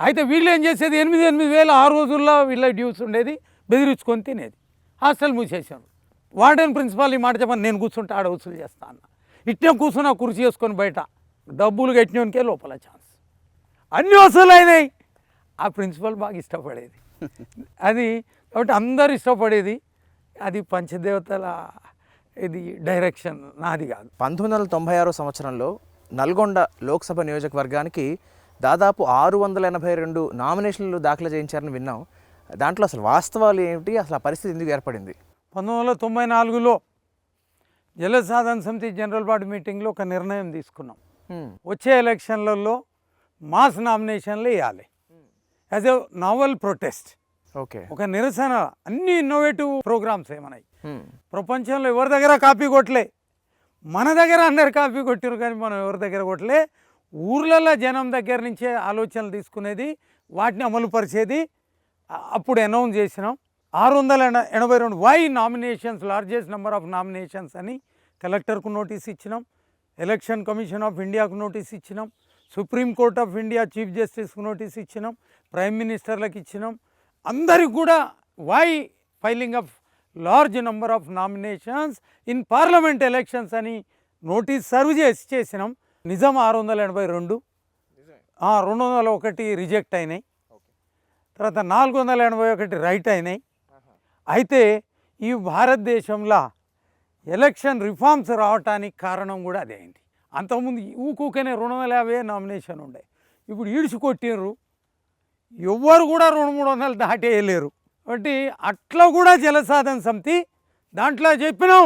అయితే వీళ్ళు ఏం చేసేది, 8,000 ఆ రోజుల్లో వీళ్ళ డ్యూస్ ఉండేది, బెదిరించుకొని తినేది. హాస్టల్ మూసేసాను. వార్డెన్ ప్రిన్సిపాల్ ఈ మాట చెప్పని, నేను కూర్చుంటే ఆడ వసూలు చేస్తా అన్న. ఇట్టే కూర్చున్నా కుర్చీ చేసుకొని బయట డబ్బులు కట్టినోనికే లోపల ఛాన్స్. అన్నీ వసూలు అయినాయి. ఆ ప్రిన్సిపల్ బాగా ఇష్టపడేది అది, కాబట్టి అందరు ఇష్టపడేది. అది పంచదేవతల ఇది డైరెక్షన్, నాది కాదు. 1996 సంవత్సరంలో నల్గొండ లోక్సభ నియోజకవర్గానికి దాదాపు 682 నామినేషన్లు దాఖలు చేయించారని విన్నాం. దాంట్లో అసలు వాస్తవాలు ఏమిటి, అసలు ఆ పరిస్థితి ఎందుకు ఏర్పడింది? 1994లో జలసాధన సమితి జనరల్ బాడీ మీటింగ్లో ఒక నిర్ణయం తీసుకున్నాం. వచ్చే ఎలక్షన్లలో మాస్ నామినేషన్లు వేయాలి as a naval protest. Okay, ఒక నిరసన. అన్ని ఇన్నోవేటివ్ ప్రోగ్రామ్స్ ఏమన్నాయి. ప్రపంచంలో ఎవరి దగ్గర కాపీ కొట్టలే, మన దగ్గర అందరు కాపీ కొట్టారు, కానీ మనం ఎవరి దగ్గర కొట్టలే. ఊర్లలో జనం దగ్గర నుంచే ఆలోచనలు తీసుకునేది, వాటిని అమలు పరిచేది. అప్పుడు అనౌన్స్ చేసినాం 682. Why nominations, largest number of nominations అని కలెక్టర్కు నోటీస్ ఇచ్చినాం, ఎలక్షన్ కమిషన్ ఆఫ్ ఇండియాకు నోటీస్ ఇచ్చినాం, supreme court of India chief జస్టిస్కు నోటీస్ ఇచ్చినాం, ప్రైమ్ మినిస్టర్లకు ఇచ్చినాం. అందరికి కూడా why filing of large number of nominations in parliament elections అని నోటీస్ సర్వ్ చేసినాం. నిజం 682, 201 రిజెక్ట్ అయినాయి, తర్వాత 481 రైట్ అయినాయి. అయితే ఈ భారతదేశంలో ఎలక్షన్ రిఫార్మ్స్ రావటానికి కారణం కూడా అదే అయింది. అంతకుముందు ఊకూకనే 250 నామినేషన్ ఉండే, ఇప్పుడు ఈడ్చి కొట్టిర్రు, ఎవ్వరు కూడా 200-300 దాటేయలేరు. కాబట్టి అట్లా కూడా జలసాధన సమితి దాంట్లో చెప్పినాం,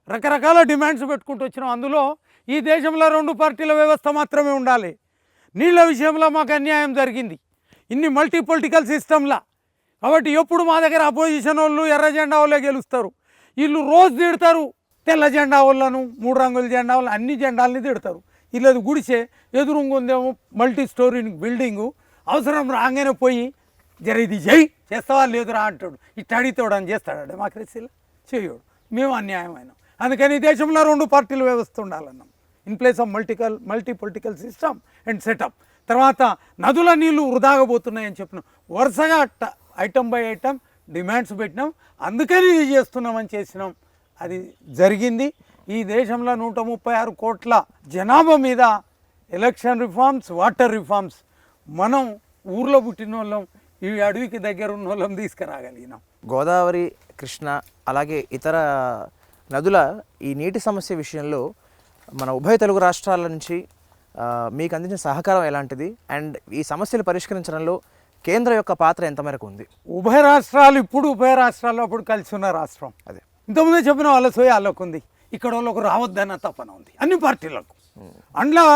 రకరకాల డిమాండ్స్ పెట్టుకుంటూ వచ్చినాం. అందులో ఈ దేశంలో 2 పార్టీల వ్యవస్థ మాత్రమే ఉండాలి, నీళ్ళ విషయంలో మాకు అన్యాయం జరిగింది ఇన్ని మల్టీ పొలిటికల్ సిస్టంలా, కాబట్టి ఎప్పుడు మా దగ్గర అపోజిషన్ వాళ్ళు ఎర్ర జెండా వాళ్ళే గెలుస్తారు. వీళ్ళు రోజు తిడతారు తెల్ల జెండా వాళ్ళను, 3 రంగుల జెండా వాళ్ళు, అన్ని జెండాలని తిడతారు. వీళ్ళది గుడిసే, ఎదురుంగుందేమో మల్టీ స్టోరీ బిల్డింగు, అవసరం రాగానే పోయి జర ఇది జై చేస్తావా లేదురా అంటాడు. ఇట్లా అడిగితాడు అని చేస్తాడు డెమోక్రసీలో, చేయడు. మేము అన్యాయమైనాం. అందుకని ఈ దేశంలో 2 పార్టీల వ్యవస్థ ఉండాలన్నాం, in place of multi political system and setup. తర్వాత నదుల నీళ్లు వృధాగా పోతున్నాయని చెప్పినాం, వరుసగా ఐటమ్ బై ఐటమ్ డిమాండ్స్ పెట్టినాం. అందుకని ఇది చేస్తున్నామని చేసినాం, అది జరిగింది. ఈ దేశంలో 136 కోట్ల జనాభా మీద ఎలక్షన్ రిఫార్మ్స్, వాటర్ రిఫార్మ్స్ మనం ఊర్లో పుట్టిన వాళ్ళం, ఈ అడవికి దగ్గర ఉన్న వాళ్ళం తీసుకురాగలిగినాం. గోదావరి, కృష్ణ అలాగే ఇతర నదుల ఈ నీటి సమస్య విషయంలో మన ఉభయ తెలుగు రాష్ట్రాల నుంచి మీకు అందించిన సహకారం ఎలాంటిది, అండ్ ఈ సమస్యలు పరిష్కరించడంలో కేంద్రం యొక్క పాత్ర ఎంత మేరకు ఉంది? ఉభయ రాష్ట్రాలు ఇప్పుడు ఉభయ రాష్ట్రాల్లో అప్పుడు కలిసి ఉన్న రాష్ట్రం అదే. ఇంతకుముందే చెప్పిన వాళ్ళ సోయ వాళ్ళకు ఉంది, ఇక్కడ వాళ్ళకు రావద్దన్న తపన ఉంది అన్ని పార్టీలకు. అందులో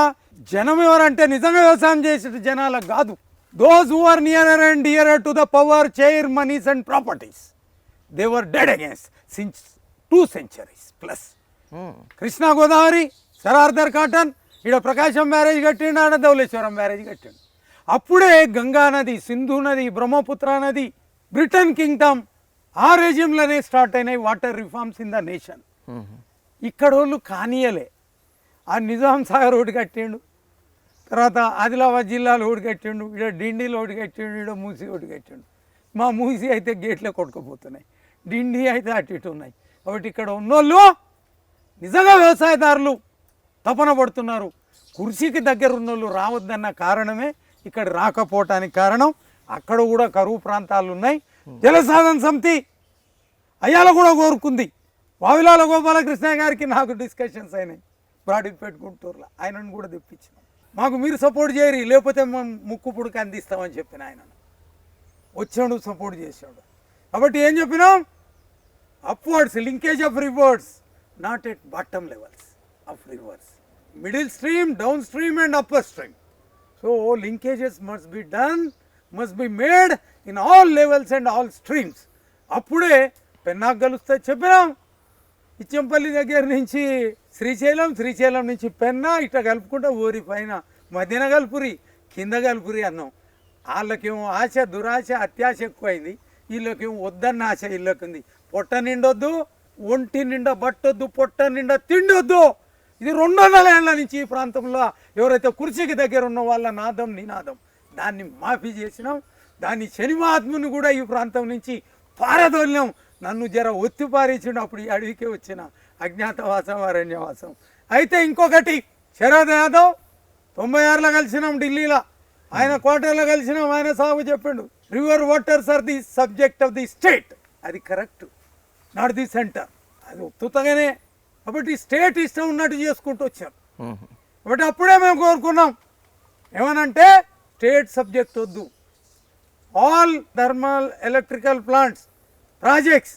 జనం ఎవరంటే నిజంగా వ్యవసాయం చేసే జనాలకు కాదు, those who are nearer and dearer to the power, chair, monies and properties, they were dead against since 2 centuries plus. Krishna Godavari, sir Arthur Cotton, ఈడ ప్రకాశం బ్యారేజ్ కట్టిండు, ఆడ ధవళేశ్వరం బ్యారేజ్ కట్టిండు. అప్పుడే గంగా నది, సింధు నది, బ్రహ్మపుత్ర నది, బ్రిటన్ కింగ్డమ్ ఆ రెజ్యూమ్లోనే స్టార్ట్ అయినాయి water reforms in the nation. ఇక్కడ వాళ్ళు కానీయలే. ఆ నిజాం సాగర్ ఒకటి కట్టిండు, తర్వాత ఆదిలాబాద్ జిల్లాలో ఒకటి కట్టిండు, ఇక్కడ డిండిలో ఒకటి కట్టిండు, ఇక్కడ మూసి ఒకటి కట్టిండు. మా మూసి అయితే గేట్లే కొట్టుకుపోతున్నాయి, డిండి అయితే అటు ఇటు ఉన్నాయి. కాబట్టి ఇక్కడ ఉన్నోళ్ళు నిజంగా వ్యవసాయదారులు తపన పడుతున్నారు. కుర్చీకి దగ్గర ఉన్నోళ్ళు రావద్దన్న కారణమే ఇక్కడ రాకపోవటానికి కారణం. అక్కడ కూడా కరువు ప్రాంతాలు ఉన్నాయి. జలసాధన సమితి అయ్యాల కూడా కోరుకుంది. వావిలాల గోపాలకృష్ణ గారికి నాకు డిస్కషన్స్ అయినాయి బ్రాడీపేట గుంటూరులో, ఆయనను కూడా తెప్పించినాం. మాకు మీరు సపోర్ట్ చేయరు, లేకపోతే మేము ముక్కు పుడికి అందిస్తామని చెప్పిన ఆయనను. వచ్చాడు, సపోర్ట్ చేశాడు. కాబట్టి ఏం చెప్పినాం, upwards linkage of reverse, not at bottom levels of reverse, middle stream, down stream and upper stream. So linkages must be done, must be made in all levels and all streams. అప్పుడే పెన్నాకు కలుస్తే చెప్పినాం. ఇచ్చంపల్లి దగ్గర నుంచి శ్రీశైలం, శ్రీశైలం నుంచి పెన్నా, ఇట్లా కలుపుకుంటా ఊరి పైన మధ్యన కలుపురి, కింద కలుపురి అన్నాం. వాళ్ళకేమో ఆశ, దురాశ, అత్యాశ ఎక్కువైంది. వీళ్ళకేమో వద్దన్న ఆశ వీళ్ళకి ఉంది. పొట్ట నిండొద్దు, ఒంటి నిండా బట్టొద్దు, పొట్ట నిండా తిండొద్దు. ఇది 200 ఏళ్ల నుంచి ఈ ప్రాంతంలో ఎవరైతే కుర్చీకి దగ్గర ఉన్న వాళ్ళ నాదం నినాదం, దాన్ని మాఫీ చేసినాం. దాన్ని శని మహాత్ముని కూడా ఈ ప్రాంతం నుంచి పారదోలినాం. నన్ను జర ఒత్తి పారించిండు. అప్పుడు ఈ అడవికే వచ్చిన అజ్ఞాతవాసం, అరణ్యవాసం. అయితే ఇంకొకటి, శరద్ యాదవ్ 96లో కలిసినాం ఢిల్లీలో, ఆయన కోటలో కలిసినాం. ఆయన సాగు చెప్పిండు, river waters are the subject of the state. అది కరెక్ట్, నాట్ ది సెంటర్. అది ఒత్తుతగానే. కాబట్టి స్టేట్ ఇష్టం ఉన్నట్టు చేసుకుంటూ వచ్చాం. కాబట్టి అప్పుడే మేము కోరుకున్నాం ఏమనంటే, స్టేట్ సబ్జెక్ట్ వద్దు. All thermal electrical plants projects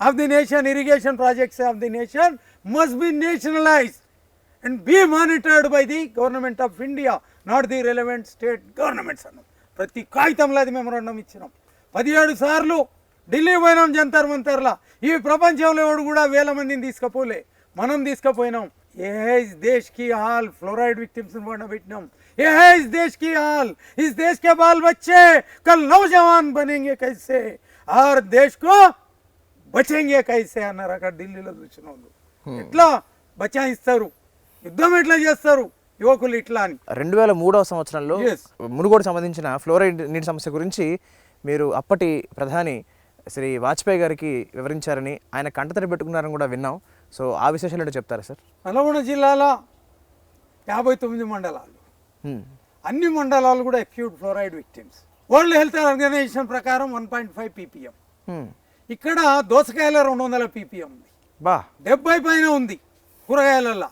of the nation, irrigation projects of the nation must be nationalized and be monitored by the government of India, not the relevant state governments. ప్రతి కాగితంలో అది memorandum ఇచ్చినాం. 17 సార్లు ఢిల్లీ పోయినాం జంతర్ మంతర్లా. ఈ ప్రపంచంలో ఎవడు కూడా 1000 మందిని తీసుకుపోలే, మనం తీసుకుపోయినాం. ఏ है इस देश की हाल, फ्लोराइड विक्टिम्स పెట్టినాం. ये है इस देश की हाल, इस देश के बाल बच्चे कल नौजवान बनेंगे कैसे और देश को బచేంగే కైసే అన్నారు. అక్కడ ఢిల్లీలో చూసిన వాళ్ళు ఎట్లా బచాయిస్తారు, యుద్ధం ఎట్లా చేస్తారు యువకులు ఇట్లా అని. 2003వ సంవత్సరంలో మునుగోడు సంబంధించిన ఫ్లోరైడ్ నీటి సమస్య గురించి మీరు అప్పటి ప్రధాని శ్రీ వాజ్పేయి గారికి వివరించారని, ఆయన కంటతడి పెట్టుకున్నారని కూడా విన్నాం. సో ఆ విశేషాలు ఏంటో చెప్తారా సార్? నల్గొండ జిల్లాలో 59 మండలాలు, అన్ని మండలాలు కూడా acute fluoride victims. World health organization ప్రకారం 1.5 ppm. ఇక్కడ దోసకాయల 200 ppm ఉంది, 70 పైన ఉంది. కూరగాయలల్లో,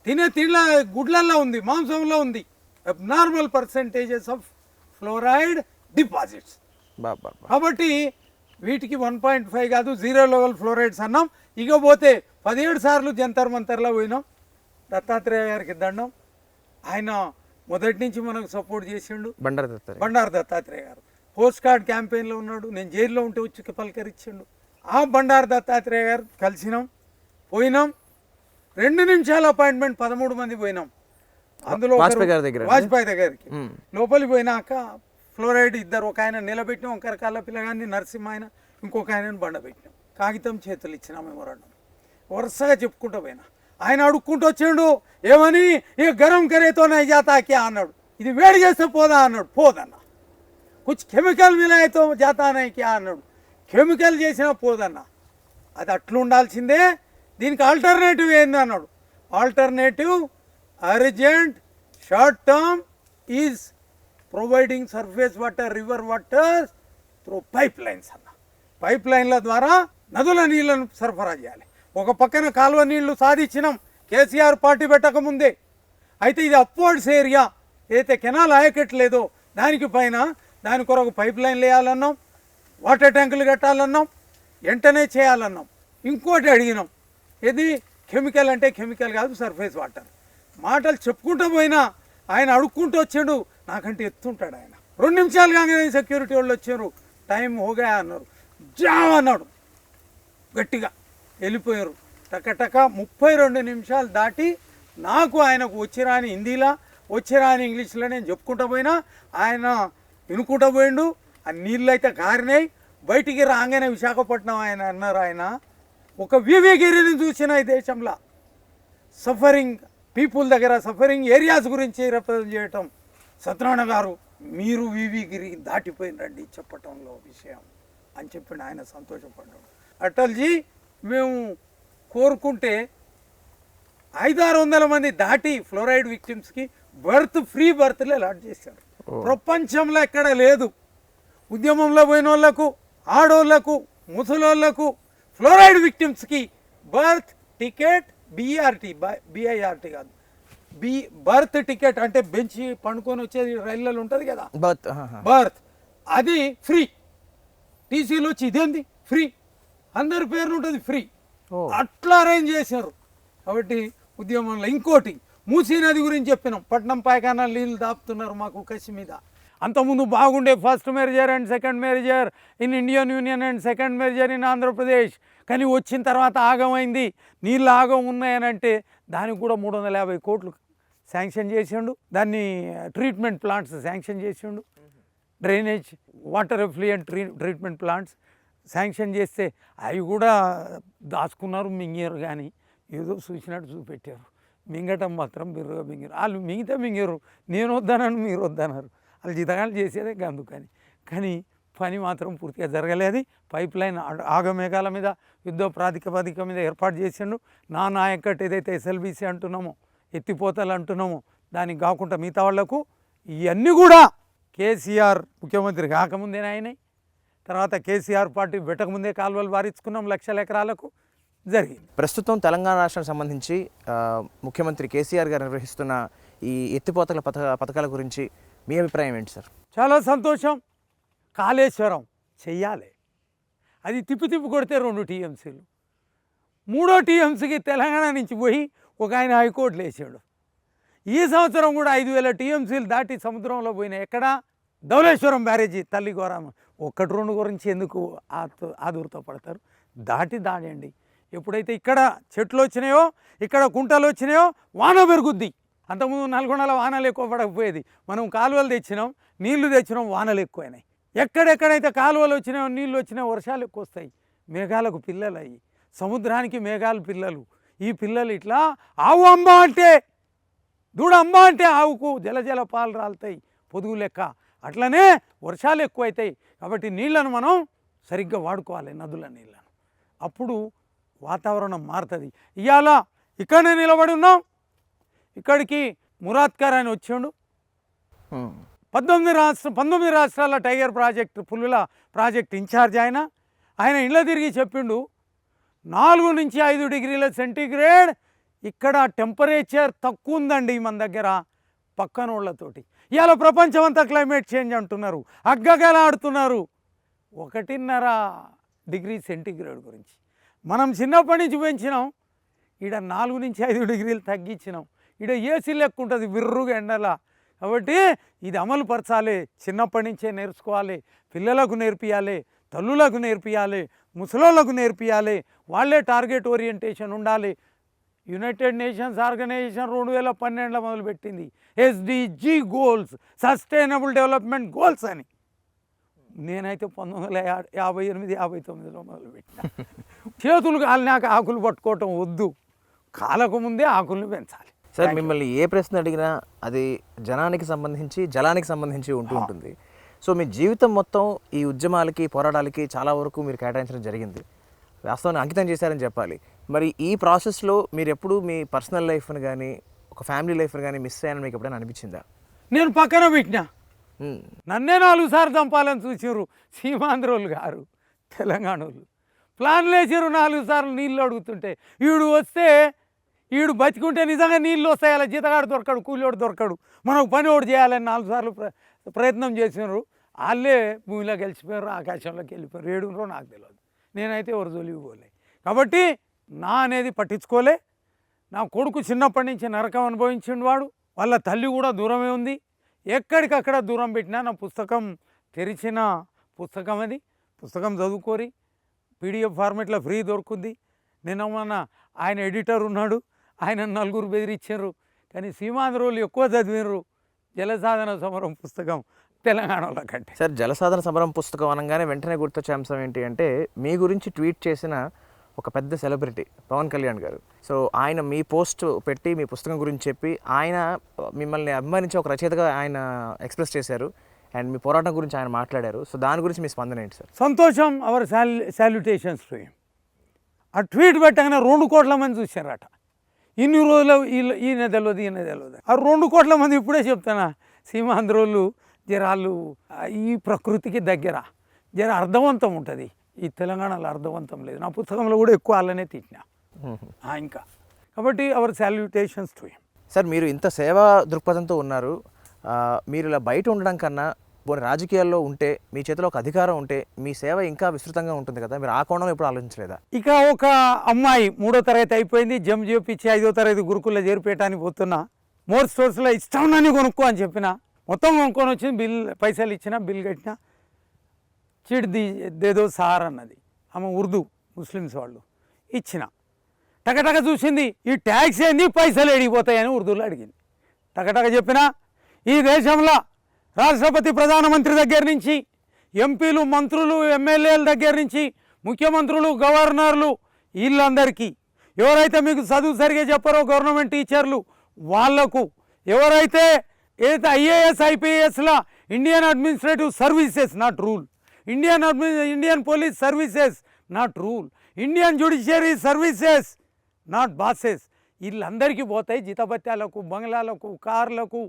తిండ్ల గుడ్లల్లో ఉంది, మాంసంలో ఉంది. Abnormal percentages of fluoride deposits. కాబట్టి వీటికి 1.5 కాదు, 0 లెవెల్ ఫ్లోరైడ్స్ అన్నాం. ఇక పోతే 17 సార్లు జంతర్ మంతర్లో పోయినాం. దత్తాత్రేయ గారికి దండం. ఆయన మొదటి నుంచి మనకు సపోర్ట్ చేసిండు. బండారు దత్తాత్రేయ గారు పోస్ట్ కార్డ్ క్యాంపెయిన్లో ఉన్నాడు. నేను జైల్లో ఉంటే వచ్చి పలకరించిండు. ఆ బండారు దత్తాత్రేయ గారు కలిసినాం, పోయినాం. 2 నిమిషాల అపాయింట్మెంట్, 13 మంది పోయినాం. అందులో వాజ్పేయి దగ్గరికి లోపలికి పోయినాక ఫ్లోరైడ్ ఇద్దరు, ఒక ఆయన నిలబెట్టినాం, ఒక రకాల పిల్లగాన్ని నరసింహ ఆయన, ఇంకొక ఆయనను బండ పెట్టినాం. కాగితం చేతులు ఇచ్చినాం, మెమోరాండం. వరుసగా చెప్పుకుంటూ పోయినా. ఆయన అడుక్కుంటూ వచ్చిండు, ఏమని, ఇక గరం కరేతో నై జాతా క్యా అన్నాడు. ఇది వేడి చేస్తే పోదా అన్నాడు. పోదన్న. కుछ కెమికల్ మిలాయితో జాతా నై క్యా అన్నాడు. కెమికల్ చేసినా పోదన్న. అది అట్లా ఉండాల్సిందే. దీనికి ఆల్టర్నేటివ్ ఏంది అన్నాడు. Alternative urgent short term is providing surface water, river water through pipe lines అన్న. పైప్ లైన్ల ద్వారా నదుల నీళ్లను సరఫరా చేయాలి. ఒక పక్కన కాలువ నీళ్లు సాధించినాం కేసీఆర్ పార్టీ పెట్టకముందే. అయితే ఇది అప్వర్డ్స్ ఏరియా, ఏదైతే కెనాల్ ఆయకట్లేదో దానికి పైన దాని కొరకు పైప్ లైన్లు వేయాలన్నాం, వాటర్ ట్యాంకులు కట్టాలన్నాం, వెంటనే చేయాలన్నాం. ఇంకోటి అడిగినాం, ఇది కెమికల్ అంటే కెమికల్ కాదు, సర్ఫేస్ వాటర్. మాటలు చెప్పుకుంటూ పోయినా ఆయన అడుక్కుంటూ వచ్చాడు. నాకంటే ఎత్తుంటాడు ఆయన. 2 నిమిషాలు కాగానే సెక్యూరిటీ వాళ్ళు వచ్చారు. టైం హోగా అన్నారు. జామ్ అన్నాడు గట్టిగా. వెళ్ళిపోయారు. టకటక 32 నిమిషాలు దాటి నాకు ఆయనకు వచ్చిరాని హిందీలా, వచ్చిరాని ఇంగ్లీష్లో నేను చెప్పుకుంటూ పోయినా ఆయన వినుకుంటూ పోయిండు. ఆ నీళ్ళు అయితే కారినాయి. బయటికి రాగానే విశాఖపట్నం ఆయన అన్నారు, ఆయన ఒక వివేగిరిని చూసిన ఈ దేశంలో సఫరింగ్ పీపుల్ దగ్గర సఫరింగ్ ఏరియాస్ గురించి రిప్రజెంట్ చేయటం. సత్యనారాయణ గారు మీరు వివిగిరి దాటిపోయినండి చెప్పటంలో విషయం అని చెప్పి ఆయన సంతోషపడ్డాడు. అటల్జీ మేము కోరుకుంటే 500-600 మంది దాటి ఫ్లోరైడ్ విక్టిమ్స్కి ఫ్రీ బర్త్లు అలాట్ చేశారు. ప్రపంచంలో ఎక్కడ లేదు. ఉద్యమంలో పోయిన వాళ్ళకు, ఆడోళ్లకు, ముసలోళ్లకు, ఫ్లోరైడ్ విక్టిమ్స్కి బర్త్ టికెట్ బిఐఆర్టీ కాదు బర్త్ టికెట్ అంటే బెంచి పండుకొని వచ్చేది రైళ్ళలో ఉంటుంది కదా, బర్త్ అది ఫ్రీ. టీసీలు వచ్చి ఇదేంది ఫ్రీ, అందరి పేర్లు ఉంటుంది ఫ్రీ, అట్లా అరేంజ్ చేశారు. కాబట్టి ఉద్యమంలో ఇంకోటి మూసీ నది గురించి చెప్పినాం, పట్నం పాయకానా నీళ్ళు దాపుతున్నారు మాకు కసి మీద. అంతకుముందు బాగుండే first major and second major in Indian union and second major in Andhra Pradesh. కానీ వచ్చిన తర్వాత ఆగమైంది, నీళ్ళు ఆగం ఉన్నాయనంటే దానికి కూడా 350 కోట్లు శాంక్షన్ చేసిండు. దాన్ని ట్రీట్మెంట్ ప్లాంట్స్ శాంక్షన్ చేసిండు, drainage water effluent treatment plants sanction చేస్తే అవి కూడా దాచుకున్నారు, మింగారు. కానీ ఏదో చూసినట్టు చూపెట్టారు, మింగటం మాత్రం బిర్రుగా మింగారు. వాళ్ళు మింగితే మింగారు, నేను వద్దనని మీరు వద్దన్నారు. వాళ్ళు జీతగాలు చేసేదే అందుకని. కానీ పని మాత్రం పూర్తిగా జరగలేదు. పైప్ లైన్ ఆగమేఘాల మీద యుద్ధ ప్రాతిపదిక మీద ఏర్పాటు చేసిండు. నా నాయకట్ ఏదైతే ఎస్ఎల్బీసీ అంటున్నామో, ఎత్తిపోతలు అంటున్నామో, దానికి కాకుండా మిగతా వాళ్లకు ఇవన్నీ కూడా కేసీఆర్ ముఖ్యమంత్రి కాకముందే అయినాయి. తర్వాత కేసీఆర్ పార్టీ పెట్టకముందే కాలువలు వారించుకున్నాం, లక్షల ఎకరాలకు జరిగింది. ప్రస్తుతం తెలంగాణ రాష్ట్రానికి సంబంధించి ముఖ్యమంత్రి కేసీఆర్ గారు నిర్వహిస్తున్న ఈ ఎత్తిపోతల పథకాల గురించి మీ అభిప్రాయం ఏంటి సార్? చాలా సంతోషం. కాళేశ్వరం చెయ్యాలి, అది తిప్పి కొడితే 2 టీఎంసీలు, 3వ టీఎంసీకి తెలంగాణ నుంచి పోయి ఒక ఆయన హైకోర్టులో వేసాడు. ఈ సంవత్సరం కూడా 5000 టీఎంసీలు దాటి సముద్రంలో పోయినాయి. ఎక్కడ? ధవళేశ్వరం బ్యారేజీ తల్లి ఘోరం. 1-2 గురించి ఎందుకు ఆదుర్తో పడతారు? దాడండి. ఎప్పుడైతే ఇక్కడ చెట్లు వచ్చినాయో, ఇక్కడ కుంటలు వచ్చినాయో, వాన పెరుగుద్ది. అంతకుముందు నల్గొండలో వానలు ఎక్కువ పడకపోయేది, మనం కాలువలు తెచ్చినాం, నీళ్లు తెచ్చినాం, వానలు ఎక్కువైనాయి. ఎక్కడెక్కడైతే కాలువలు వచ్చినాయో, నీళ్ళు వచ్చినాయో వర్షాలు ఎక్కువ వస్తాయి. మేఘాలకు పిల్లలు అయ్యి, సముద్రానికి మేఘాలు పిల్లలు. ఈ పిల్లలు ఇట్లా ఆవు అమ్మ అంటే, దూడ అమ్మ అంటే ఆవుకు జల పాలు రాలుతాయి పొదుగు లెక్క. అట్లనే వర్షాలు ఎక్కువ అవుతాయి. కాబట్టి నీళ్లను మనం సరిగ్గా వాడుకోవాలి, నదుల నీళ్ళను. అప్పుడు వాతావరణం మారుతుంది. ఇవాళ ఇక్కడనే నిలబడి ఉన్నాం, ఇక్కడికి మురాద్కర్ అని వచ్చిండు. 19 రాష్ట్రాల టైగర్ ప్రాజెక్టు, పులుల ప్రాజెక్ట్ ఇన్ఛార్జ్ ఆయన ఇళ్ళ తిరిగి చెప్పిండు 4 నుంచి 5 డిగ్రీల సెంటీగ్రేడ్ ఇక్కడ టెంపరేచర్ తక్కువ ఉందండి మన దగ్గర పక్కన వాళ్ళతోటి. ఇవాళ ప్రపంచం అంతా క్లైమేట్ చేంజ్ అంటున్నారు, అగ్గగలాడుతున్నారు. 1.5 డిగ్రీ సెంటీగ్రేడ్ గురించి మనం చిన్నప్పటి నుంచి పెంచినాం. ఈడ 4 నుంచి 5 డిగ్రీలు తగ్గించినాం. ఈడ ఏసీ లెక్క ఉంటుంది విర్రుగా ఎండల. కాబట్టి ఇది అమలు పరచాలి, చిన్నప్పటి నుంచే నేర్చుకోవాలి, పిల్లలకు నేర్పియాలి, తల్లులకు నేర్పియాలి, ముసలోళ్ళకు నేర్పియాలి. వాళ్ళే టార్గెట్ ఓరియంటేషన్ ఉండాలి. యునైటెడ్ నేషన్స్ ఆర్గనైజేషన్ 2012లో మొదలుపెట్టింది SDG goals, sustainable development goals అని. నేనైతే 1958-59లో మొదలుపెట్టిన. చేతులు కాలినాక ఆకులు పట్టుకోవటం వద్దు, కాలకు ముందే ఆకులను పెంచాలి. సార్, మిమ్మల్ని ఏ ప్రశ్న అడిగినా అది జనానికి సంబంధించి, జలానికి సంబంధించి ఉంటుంది. సో మీ జీవితం మొత్తం ఈ ఉద్యమాలకి, పోరాటాలకి చాలా వరకు మీరు కేటాయించడం జరిగింది, వాస్తవాన్ని అంకితం చేశారని చెప్పాలి. మరి ఈ ప్రాసెస్లో మీరు ఎప్పుడు మీ పర్సనల్ లైఫ్ని కానీ, ఒక ఫ్యామిలీ లైఫ్ని కానీ మిస్ అయ్యానని మీకు ఎప్పుడైనా అనిపించిందా? నేను పక్కన పెట్టినా, నన్నే 4 సార్లు చంపాలని చూసారు సీమాంధ్రోళ్ళు గారు, తెలంగాణ వాళ్ళు ప్లాన్లు వేసారు. 4 సార్లు నీళ్ళు అడుగుతుంటే వీడు వస్తే, వీడు బతికుంటే నిజంగా నీళ్ళు వస్తాయి, అలా జీతగాడు దొరకడు, కూలివాడు దొరకడు, మనకు పని ఒకటి చేయాలని 4 సార్లు ప్రయత్నం చేసినారు. వాళ్ళే భూమిలో గెలిచిపోయారు, ఆకాశంలోకి వెళ్ళిపోయారు. ఏడునరో నాకు తెలియదు, నేనైతే ఎవరు జోలికి పోలే. కాబట్టి నా అనేది పట్టించుకోలే. నా కొడుకు చిన్నప్పటి నుంచి నరకం అనుభవించిండు. వాడు వాళ్ళ తల్లి కూడా దూరమే ఉంది. ఎక్కడికక్కడ దూరం పెట్టినా నా పుస్తకం తెరిచిన పుస్తకం అది. పుస్తకం చదువుకోరి, పీడిఎఫ్ ఫార్మెట్లో ఫ్రీ దొరుకుద్ది. నిన్న ఆయన ఎడిటర్ ఉన్నాడు, ఆయన 4 బెదిరించారు. కానీ సీమాంధ్రోళ్ళు ఎక్కువ చదివినారు జలసాధన సమరం పుస్తకం తెలంగాణలో కంటే. సార్, జలసాధన సమరం పుస్తకం అనగానే వెంటనే గుర్తొచ్చే అంశం ఏంటి అంటే, మీ గురించి ట్వీట్ చేసిన ఒక పెద్ద సెలబ్రిటీ పవన్ కళ్యాణ్ గారు. సో ఆయన మీ పోస్ట్ పెట్టి మీ పుస్తకం గురించి చెప్పి, ఆయన మిమ్మల్ని అభిమానించి ఒక రచయితగా ఆయన ఎక్స్ప్రెస్ చేశారు అండ్ మీ పోరాటం గురించి ఆయన మాట్లాడారు. సో దాని గురించి మీ స్పందన ఏంటి సార్? సంతోషం, అవర్ సాల్యుటేషన్స్ టు హిమ్. ఆ ట్వీట్ పెట్టగానే 2 కోట్ల మంది చూశారట. ఇన్ని రోజులు ఈయన తెలియదు, ఈయన తెలియదు. ఆ 2 కోట్ల మంది ఇప్పుడే చెప్తానా, సీమాంధ్రోళ్ళు జరాళ్ళు ఈ ప్రకృతికి దగ్గర, జర అర్థవంతం ఉంటుంది. ఈ తెలంగాణలో అర్థవంతం లేదు. నా పుస్తకంలో కూడా ఎక్కువ వాళ్ళనే తిట్టినా ఇంకా. కాబట్టి our salutations to him. Sir, మీరు ఇంత సేవా దృక్పథంతో ఉన్నారు. మీరు ఇలా బయట ఉండడం కన్నా పోనీ రాజకీయాల్లో ఉంటే మీ చేతిలో ఒక అధికారం ఉంటే మీ సేవ ఇంకా విస్తృతంగా ఉంటుంది కదా, మీరు ఆ కోణంలో ఎప్పుడు ఆలోచించలేదా? ఇక ఒక అమ్మాయి 3వ తరగతి అయిపోయింది, జమ్ చేపించి 5వ తరగతి గురుకుల్లో చేరిపేయటానికి పోతున్నా. మోర్ స్టోర్స్లో ఇష్టం కొనుక్కో అని చెప్పిన, మొత్తం కొనుక్కొని వచ్చింది. పైసలు ఇచ్చిన, బిల్ కట్టిన. చిడ్ది దేదో సార్ అన్నది, ఆమె ఉర్దూ ముస్లిమ్స్ వాళ్ళు. ఇచ్చిన టకటక చూసింది, ఈ ట్యాక్స్ ఏంది, పైసలు ఎడిగిపోతాయని ఉర్దూలో అడిగింది. టకటక చెప్పిన, ఈ దేశంలో రాష్ట్రపతి ప్రధానమంత్రి దగ్గర నుంచి ఎంపీలు మంత్రులు ఎమ్మెల్యేల దగ్గర నుంచి ముఖ్యమంత్రులు గవర్నర్లు వీళ్ళందరికీ, ఎవరైతే మీకు చదువు సరిగా చెప్పారో గవర్నమెంట్ టీచర్లు వాళ్లకు, ఎవరైతే ఐఏఎస్ ఐపీఎస్ల Indian administrative services not rule, Indian police services not rule, Indian judiciary services not bosses, వీళ్ళందరికీ పోతాయి. జీతభత్యాలకు, బంగ్లాలకు, కార్లకు,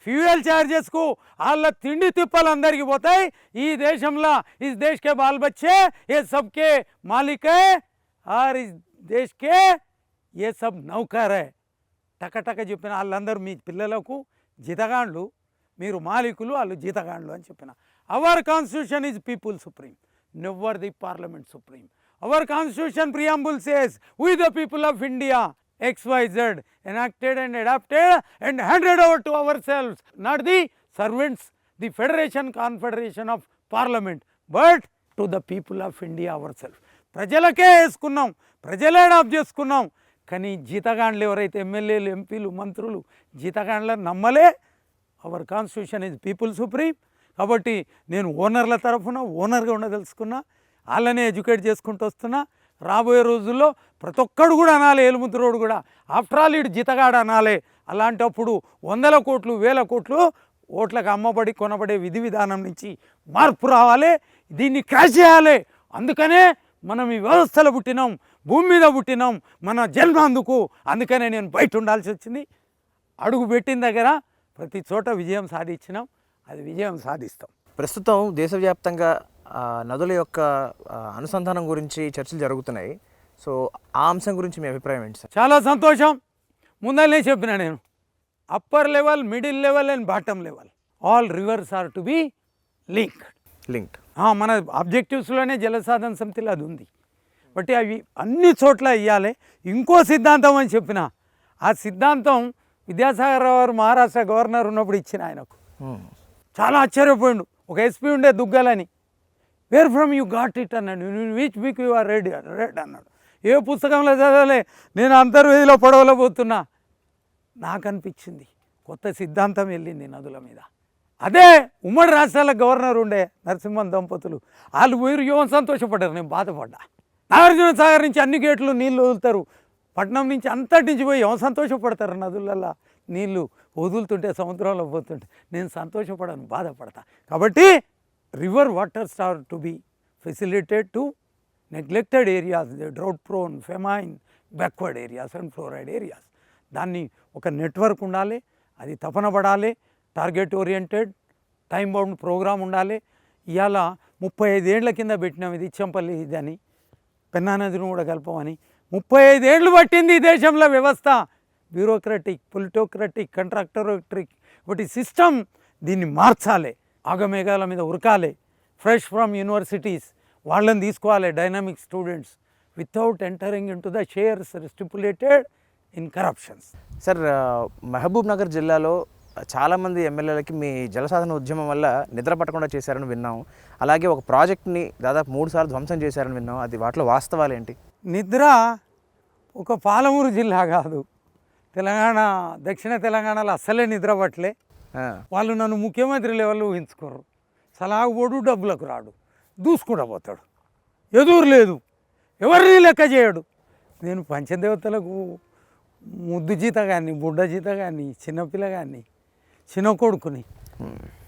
ఫ్యూయల్ ఛార్జెస్కు, వాళ్ళ తిండి తిప్పలందరికీ పోతాయి. ఈ దేశంలో ఇస్ దేశ్ కే బాల్ బచ్చే ఏ సబ్కే మాలిక్ హై ఆర్ ఇస్ దేశ్ కే ఏ సబ్ నౌకర్ హై. టకటక చెప్పిన, వాళ్ళందరూ మీ పిల్లలకు జీతగాండ్లు, మీరు మాలికులు, వాళ్ళు జీతగాండ్లు అని చెప్పిన. Hour constitution is people supreme, never the parliament supreme. Our constitution preamble says we the people of India XYZ enacted and adapted and handed over to ourselves, not the servants, the federation confederation of parliament, but to the people of India ourselves. ప్రజలకే వేసుకున్నాం, ప్రజలే adapt చేసుకున్నాం. కానీ జీతగాండ్లు ఎవరైతే ఎమ్మెల్యేలు, ఎంపీలు, మంత్రులు జీతగాండ్లను నమ్మలే. Our constitution is people supreme. కాబట్టి నేను ఓనర్ల తరఫున ఓనర్గా ఉండదలుచుకున్నా, వాళ్ళనే ఎడ్యుకేట్ చేసుకుంటూ వస్తున్నా. రాబోయే రోజుల్లో ప్రతి ఒక్కడు కూడా అనాలి, ఏలుముద్రోడు కూడా ఆఫ్టర్ ఆల్ ఇటు జీతగాడు అనాలి. అలాంటప్పుడు 100 కోట్లు 1000 కోట్లు ఓట్లకు అమ్మబడి కొనబడే విధి విధానం నుంచి మార్పు రావాలి. దీన్ని క్రాష్ చేయాలి. అందుకనే మనం ఈ వ్యవస్థలో పుట్టినాం, భూమి మీద పుట్టినాం, మన జన్మ అందుకనే నేను బయట ఉండాల్సి వచ్చింది. అడుగు పెట్టిన దగ్గర ప్రతి చోట విజయం సాధించినాం, అది విజయం సాధిస్తాం. ప్రస్తుతం దేశవ్యాప్తంగా నదుల యొక్క అనుసంధానం గురించి చర్చలు జరుగుతున్నాయి. సో ఆ అంశం గురించి మీ అభిప్రాయం ఏంటి సార్? చాలా సంతోషం. ముందరనే చెప్పిన నేను, upper level, middle level and bottom level all rivers are to be linked. మన ఆబ్జెక్టివ్స్లోనే జలసాధన సమితిలో అది ఉంది. బట్టి అవి అన్ని చోట్ల ఇవ్వాలి. ఇంకో సిద్ధాంతం అని చెప్పిన, ఆ సిద్ధాంతం విద్యాసాగర్ రావు మహారాష్ట్ర గవర్నర్ ఉన్నప్పుడు ఇచ్చిన ఆయనకు. చాలా ఆశ్చర్యపోయిండు. ఒక ఎస్పీ ఉండే దుగ్గలని, where from you got it అన్నాడు. Which book you are read అన్నాడు. ఏ పుస్తకంలో చదవలే, నేను అంతర్వేదిలో పడవలో పోతున్నా. నాకు అనిపించింది కొత్త సిద్ధాంతం వెళ్ళింది నదుల మీద. అదే ఉమ్మడి రాష్ట్రాల గవర్నర్ ఉండే నరసింహన్ దంపతులు, వాళ్ళు పోయి యువన సంతోషపడ్డారు, నేను బాధపడ్డా. నాగార్జున సాగర్ నుంచి అన్ని గేట్లు నీళ్ళు వదులుతారు, పట్నం నుంచి అంతటి నుంచి పోయి ఎవరు సంతోషపడతారు? నదులల్లో నీళ్ళు వదులుతుంటే, సముద్రంలో పోతుంటే నేను సంతోషపడను, బాధపడతా. కాబట్టి river waters are to be facilitate to neglected areas, drought prone, famine, backward areas and fluoride areas. దాన్ని ఒక నెట్వర్క్ ఉండాలి, అది తపన పడాలి, target oriented time bound program ఉండాలి. ఇవాళ 35 ఏళ్ల కింద పెట్టినాం ఇది చెంపల్లి ఇదని, పెన్నా నదిని కూడా కలపమని. 35 ఏళ్ళు పట్టింది ఈ దేశంలో వ్యవస్థ, బ్యూరోక్రటిక్, పొలిటోక్రటిక్, కంట్రాక్టరోక్రటిక్. ఒకటి సిస్టమ్, దీన్ని మార్చాలి, ఆగమేఘాల మీద ఉరకాలి. ఫ్రెష్ ఫ్రమ్ యూనివర్సిటీస్ వాళ్ళని తీసుకోవాలి, dynamic students, without entering into the shares stipulated in corruptions. Sir, Mahbubnagar జిల్లాలో చాలామంది ఎమ్మెల్యేలకి మీ జలసాధన ఉద్యమం వల్ల నిద్ర పట్టకుండా చేశారని విన్నాం. అలాగే ఒక ప్రాజెక్ట్ని దాదాపు 3 సార్లు ధ్వంసం చేశారని విన్నాం. అది వాటిలో వాస్తవాలు ఏంటి? నిద్ర ఒక పాలమూరు జిల్లా కాదు, తెలంగాణ, దక్షిణ తెలంగాణలో అస్సలే నిద్ర పట్టలే. వాళ్ళు నన్ను ముఖ్యమంత్రి లెవెల్లో ఊహించుకోరు. సలాగుపోడు, డబ్బులకు రాడు, దూసుకుంటూ పోతాడు, ఎదురు లేదు, ఎవరిని లెక్క చేయడు. నేను పంచదేవతలకు ముద్దు జీతగాన్ని, బుడ్డ జీతగాన్ని, చిన్నపిల్లగాన్ని, చిన్న కొడుకుని,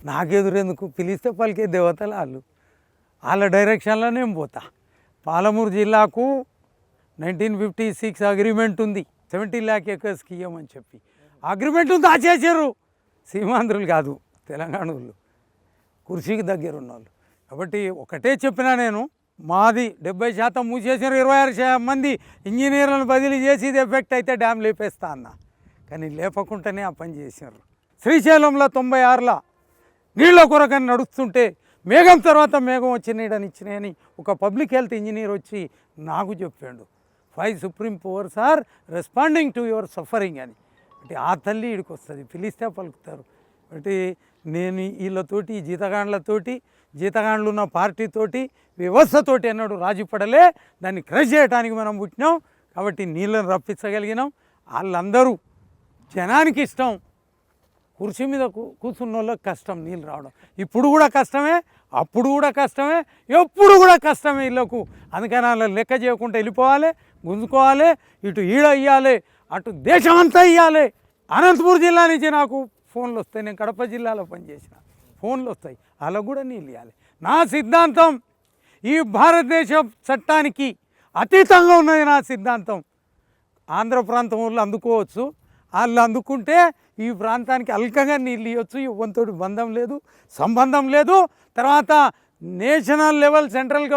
నాకెదురెందుకు? పిలిస్తే పలికే దేవతలు వాళ్ళు, వాళ్ళ డైరెక్షన్లో నేను పోతా. పాలమూరు జిల్లాకు 1956 అగ్రిమెంట్ ఉంది, 70 lakh acresకి ఇవ్వమని చెప్పి అగ్రిమెంట్ ఉంది. ఆచేసారు సీమాంధ్రులు కాదు, తెలంగాణ వాళ్ళు, కుర్చీకి దగ్గర ఉన్న వాళ్ళు. కాబట్టి ఒకటే చెప్పినా నేను, మాది 70% మూసేసిన 26 మంది ఇంజనీర్లను బదిలీ చేసి ఇది ఎఫెక్ట్ అయితే డ్యామ్ లేపేస్తా అన్న, కానీ లేపకుండానే ఆ పని చేశారు. శ్రీశైలంలో 96ల నీళ్ళ కొరకని నడుస్తుంటే మేఘం తర్వాత మేఘం వచ్చి నీడని ఇచ్చినాయని ఒక పబ్లిక్ హెల్త్ ఇంజనీర్ వచ్చి నాకు చెప్పాడు. 5 supreme powers are responding to your suffering అని. అంటే ఆ తల్లి ఇడికి వస్తుంది, పిలిస్తే పలుకుతారు. అంటే నేను వీళ్ళతోటి జీతగాండ్లు ఉన్న పార్టీతోటి వ్యవస్థతోటి అన్నాడు రాజీ పడలే. దాన్ని క్రష్ చేయడానికి మనం పుట్టినాం కాబట్టి నీళ్ళని రప్పించగలిగినాం. వాళ్ళందరూ జనానికి ఇష్టం, కుర్చీ మీద కూర్చున్న వాళ్ళకి కష్టం నీళ్ళు రావడం. ఇప్పుడు కూడా కష్టమే, అప్పుడు కూడా కష్టమే, ఎప్పుడు కూడా కష్టమే వీళ్ళకు. అందుకని వాళ్ళ లెక్క చేయకుండా వెళ్ళిపోవాలి, గుంజుకోవాలి, ఇటు ఈడ ఇవ్వాలి, అటు దేశమంతా ఇవ్వాలి. అనంతపూర్ జిల్లా నుంచి నాకు ఫోన్లు వస్తాయి, నేను కడప జిల్లాలో పనిచేసిన, ఫోన్లు వస్తాయి, అలా కూడా నీళ్ళు ఇవ్వాలి. నా సిద్ధాంతం ఈ భారతదేశ చట్టానికి అతీతంగా ఉన్నది. నా సిద్ధాంతం ఆంధ్ర ప్రాంతం వాళ్ళు అందుకోవచ్చు, వాళ్ళు అందుకుంటే ఈ ప్రాంతానికి అల్కగా నీళ్ళు ఇవ్వచ్చు. ఇవ్వంతో బంధం లేదు, సంబంధం లేదు. తర్వాత national level central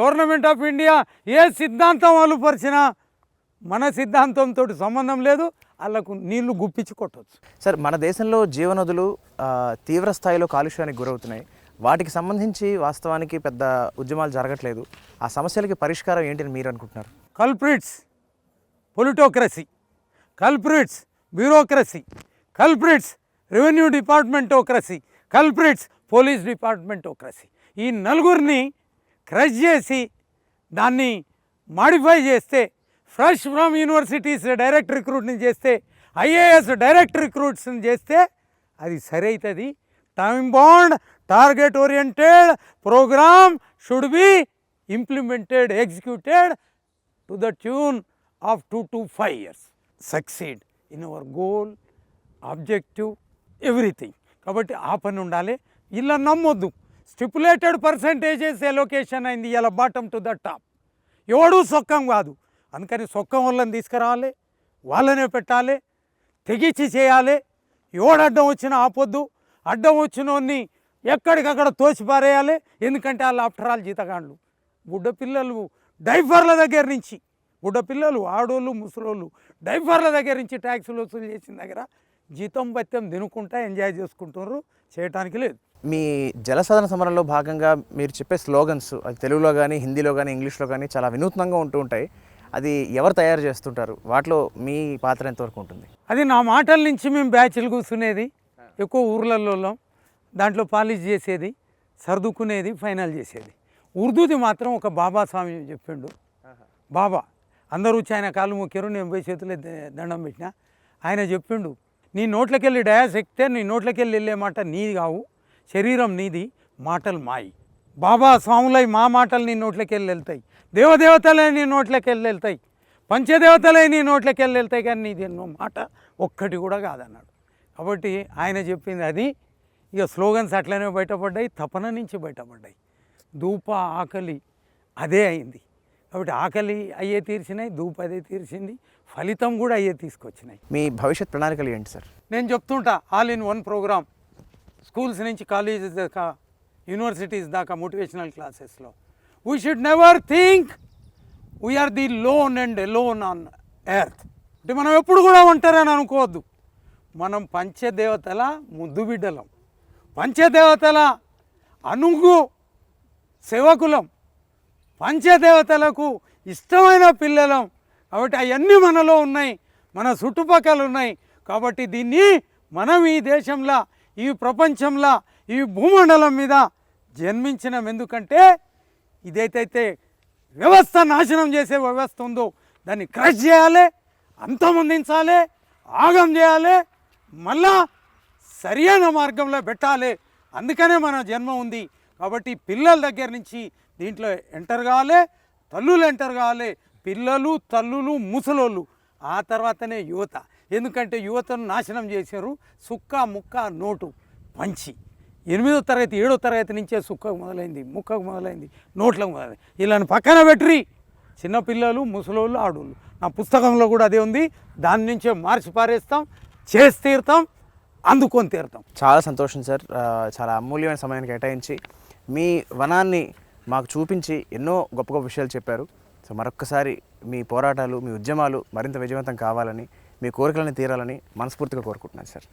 government of India ఏ సిద్ధాంతం అమలుపరిచినా మన సిద్ధాంతంతో సంబంధం లేదు. వాళ్ళకు నీళ్లు గుప్పించి కొట్టవచ్చు. సార్, మన దేశంలో జీవనదులు తీవ్ర స్థాయిలో కాలుష్యానికి గురవుతున్నాయి. వాటికి సంబంధించి వాస్తవానికి పెద్ద ఉద్యమాలు జరగట్లేదు. ఆ సమస్యలకి పరిష్కారం ఏంటని మీరు అనుకుంటున్నారు? Culprits politocracy, culprits bureaucracy, culprits revenue departmentocracy, culprits police departmentocracy. ఈ నలుగురిని క్రష్ చేసి దాన్ని మాడిఫై చేస్తే, ఫ్రెష్ ఫ్రమ్ యూనివర్సిటీస్ డైరెక్ట్ రిక్రూట్ని చేస్తే, ఐఏఎస్ డైరెక్ట్ రిక్రూట్స్ని చేస్తే అది సరి అవుతుంది. Time bound target oriented programme should be implemented, executed to the tune of 2 to 5 years. Succeed in our goal, objective, everything. కాబట్టి ఆ పని ఉండాలి. ఇలా నమ్మొద్దు. స్టిపులేటెడ్ పర్సంటేజెస్ ఎలొకేషన్ అయింది, ఇలా బాటమ్ టు ద టాప్. ఎవడు సొక్కం కాదు. అందుకని సొక్కం వాళ్ళని తీసుకురావాలి, వాళ్ళనే పెట్టాలి, తెగించి చేయాలి. ఎవడు అడ్డం వచ్చినా ఆపొద్దు. అడ్డం వచ్చినోన్ని ఎక్కడికక్కడ తోసిపారేయాలి. ఎందుకంటే వాళ్ళు ఆఫ్టర్ ఆల్ జీతగాండ్లు. బుడ్డపిల్లలు డైఫర్ల దగ్గర నుంచి, బుడ్డపిల్లలు, ఆడోళ్ళు, ముసలోళ్ళు డైఫర్ల దగ్గర నుంచి ట్యాక్సులు వసూలు చేసిన దగ్గర జీతం బత్యం తినుకుంటా ఎంజాయ్ చేసుకుంటున్నారు. చేయటానికి లేదు. మీ జలసాధన సమరంలో భాగంగా మీరు చెప్పే స్లోగన్స్ అది తెలుగులో కానీ, హిందీలో కానీ, ఇంగ్లీష్లో కానీ చాలా వినూత్నంగా ఉంటూ ఉంటాయి. అది ఎవరు తయారు చేస్తుంటారు? వాటిలో మీ పాత్ర ఎంతవరకు ఉంటుంది? అది నా మాటల నుంచి మేము బ్యాచ్లు కూర్చునేది, ఎక్కువ ఊర్లలో దాంట్లో పాలిష్ చేసేది, సర్దుకునేది, ఫైనల్ చేసేది. ఉర్దూది మాత్రం ఒక బాబా స్వామి చెప్పిండు. బాబా అందరూ వచ్చి ఆయన కాళ్ళు మొక్కారు, నేను పోయి చేతులే దండం పెట్టినా. ఆయన చెప్పిండు, నీ నోట్లకెళ్ళి డయాస్ ఎక్కితే నీ నోట్లకెళ్ళి వెళ్ళే మాట నీది కావు, శరీరం నీది, మాటలు మాయి. బాబా స్వాములై మా మాటలు నీ నోట్లకెళ్ళి వెళ్తాయి, దేవదేవతలే నీ నోట్లకెళ్ళి వెళ్తాయి, పంచదేవతలే నీ నోట్లకెళ్ళి వెళ్తాయి, కానీ నీది ఎన్నో మాట ఒక్కటి కూడా కాదన్నాడు. కాబట్టి ఆయన చెప్పింది అది. ఇక స్లోగన్స్ అట్లనే బయటపడ్డాయి, తపన నుంచి బయటపడ్డాయి. ధూప ఆకలి అదే అయింది. కాబట్టి ఆకలి అయ్యే తీర్చినాయి, ధూప అదే తీర్చింది, ఫలితం కూడా అయ్యే తీసుకొచ్చినాయి. మీ భవిష్యత్ ప్రణాళికలు ఏంటి సార్? నేను చెప్తుంటా, all in one programme, schools నుంచి కాలేజెస్ దాకా, యూనివర్సిటీస్ దాకా మోటివేషనల్ క్లాసెస్లో we should never think we are the lone and alone on earth. అంటే మనం ఎప్పుడు కూడా ఉంటారని అనుకోవద్దు. మనం పంచదేవతల ముద్దు బిడ్డలం, పంచదేవతల అనుగు సేవకులం, పంచదేవతలకు ఇష్టమైన పిల్లలం. కాబట్టి అవన్నీ మనలో ఉన్నాయి, మన చుట్టుపక్కల ఉన్నాయి. కాబట్టి దీన్ని మనం ఈ దేశంలో, ఈ ప్రపంచంలో, ఈ భూమండలం మీద జన్మించినాం. ఎందుకంటే ఇదైతే వ్యవస్థ నాశనం చేసే వ్యవస్థ ఉందో దాన్ని క్రష్ చేయాలి, అంతమొందించాలి, ఆగం చేయాలి, మళ్ళా సరైన మార్గంలో పెట్టాలి. అందుకనే మన జన్మ ఉంది. కాబట్టి పిల్లల దగ్గర నుంచి దీంట్లో ఎంటర్ కావాలి, తల్లులు ఎంటర్ కావాలి, పిల్లలు, తల్లులు, ముసలోళ్ళు, ఆ తర్వాతనే యువత. ఎందుకంటే యువతను నాశనం చేశారు. సుక్క ముక్క నోటు పంచి 8వ తరగతి 7వ తరగతి నుంచే సుక్కకు మొదలైంది, ముక్కకు మొదలైంది, నోట్లకు మొదలైంది. ఇలాని పక్కన పెట్టి చిన్నపిల్లలు, ముసలోళ్ళు, ఆడోళ్ళు. నా పుస్తకంలో కూడా అదే ఉంది. దాని నుంచే మార్చి పారేస్తాం, చేసి తీరుతాం, అందుకొని తీరుతాం. చాలా సంతోషం సార్. చాలా అమూల్యమైన సమయాన్ని కేటాయించి మీ వనాన్ని మాకు చూపించి ఎన్నో గొప్ప గొప్ప విషయాలు చెప్పారు. సో మరొక్కసారి మీ పోరాటాలు, మీ ఉద్యమాలు మరింత విజయవంతం కావాలని, మీ కోరికలను తీరాలని మనస్ఫూర్తిగా కోరుకుంటున్నాను సార్.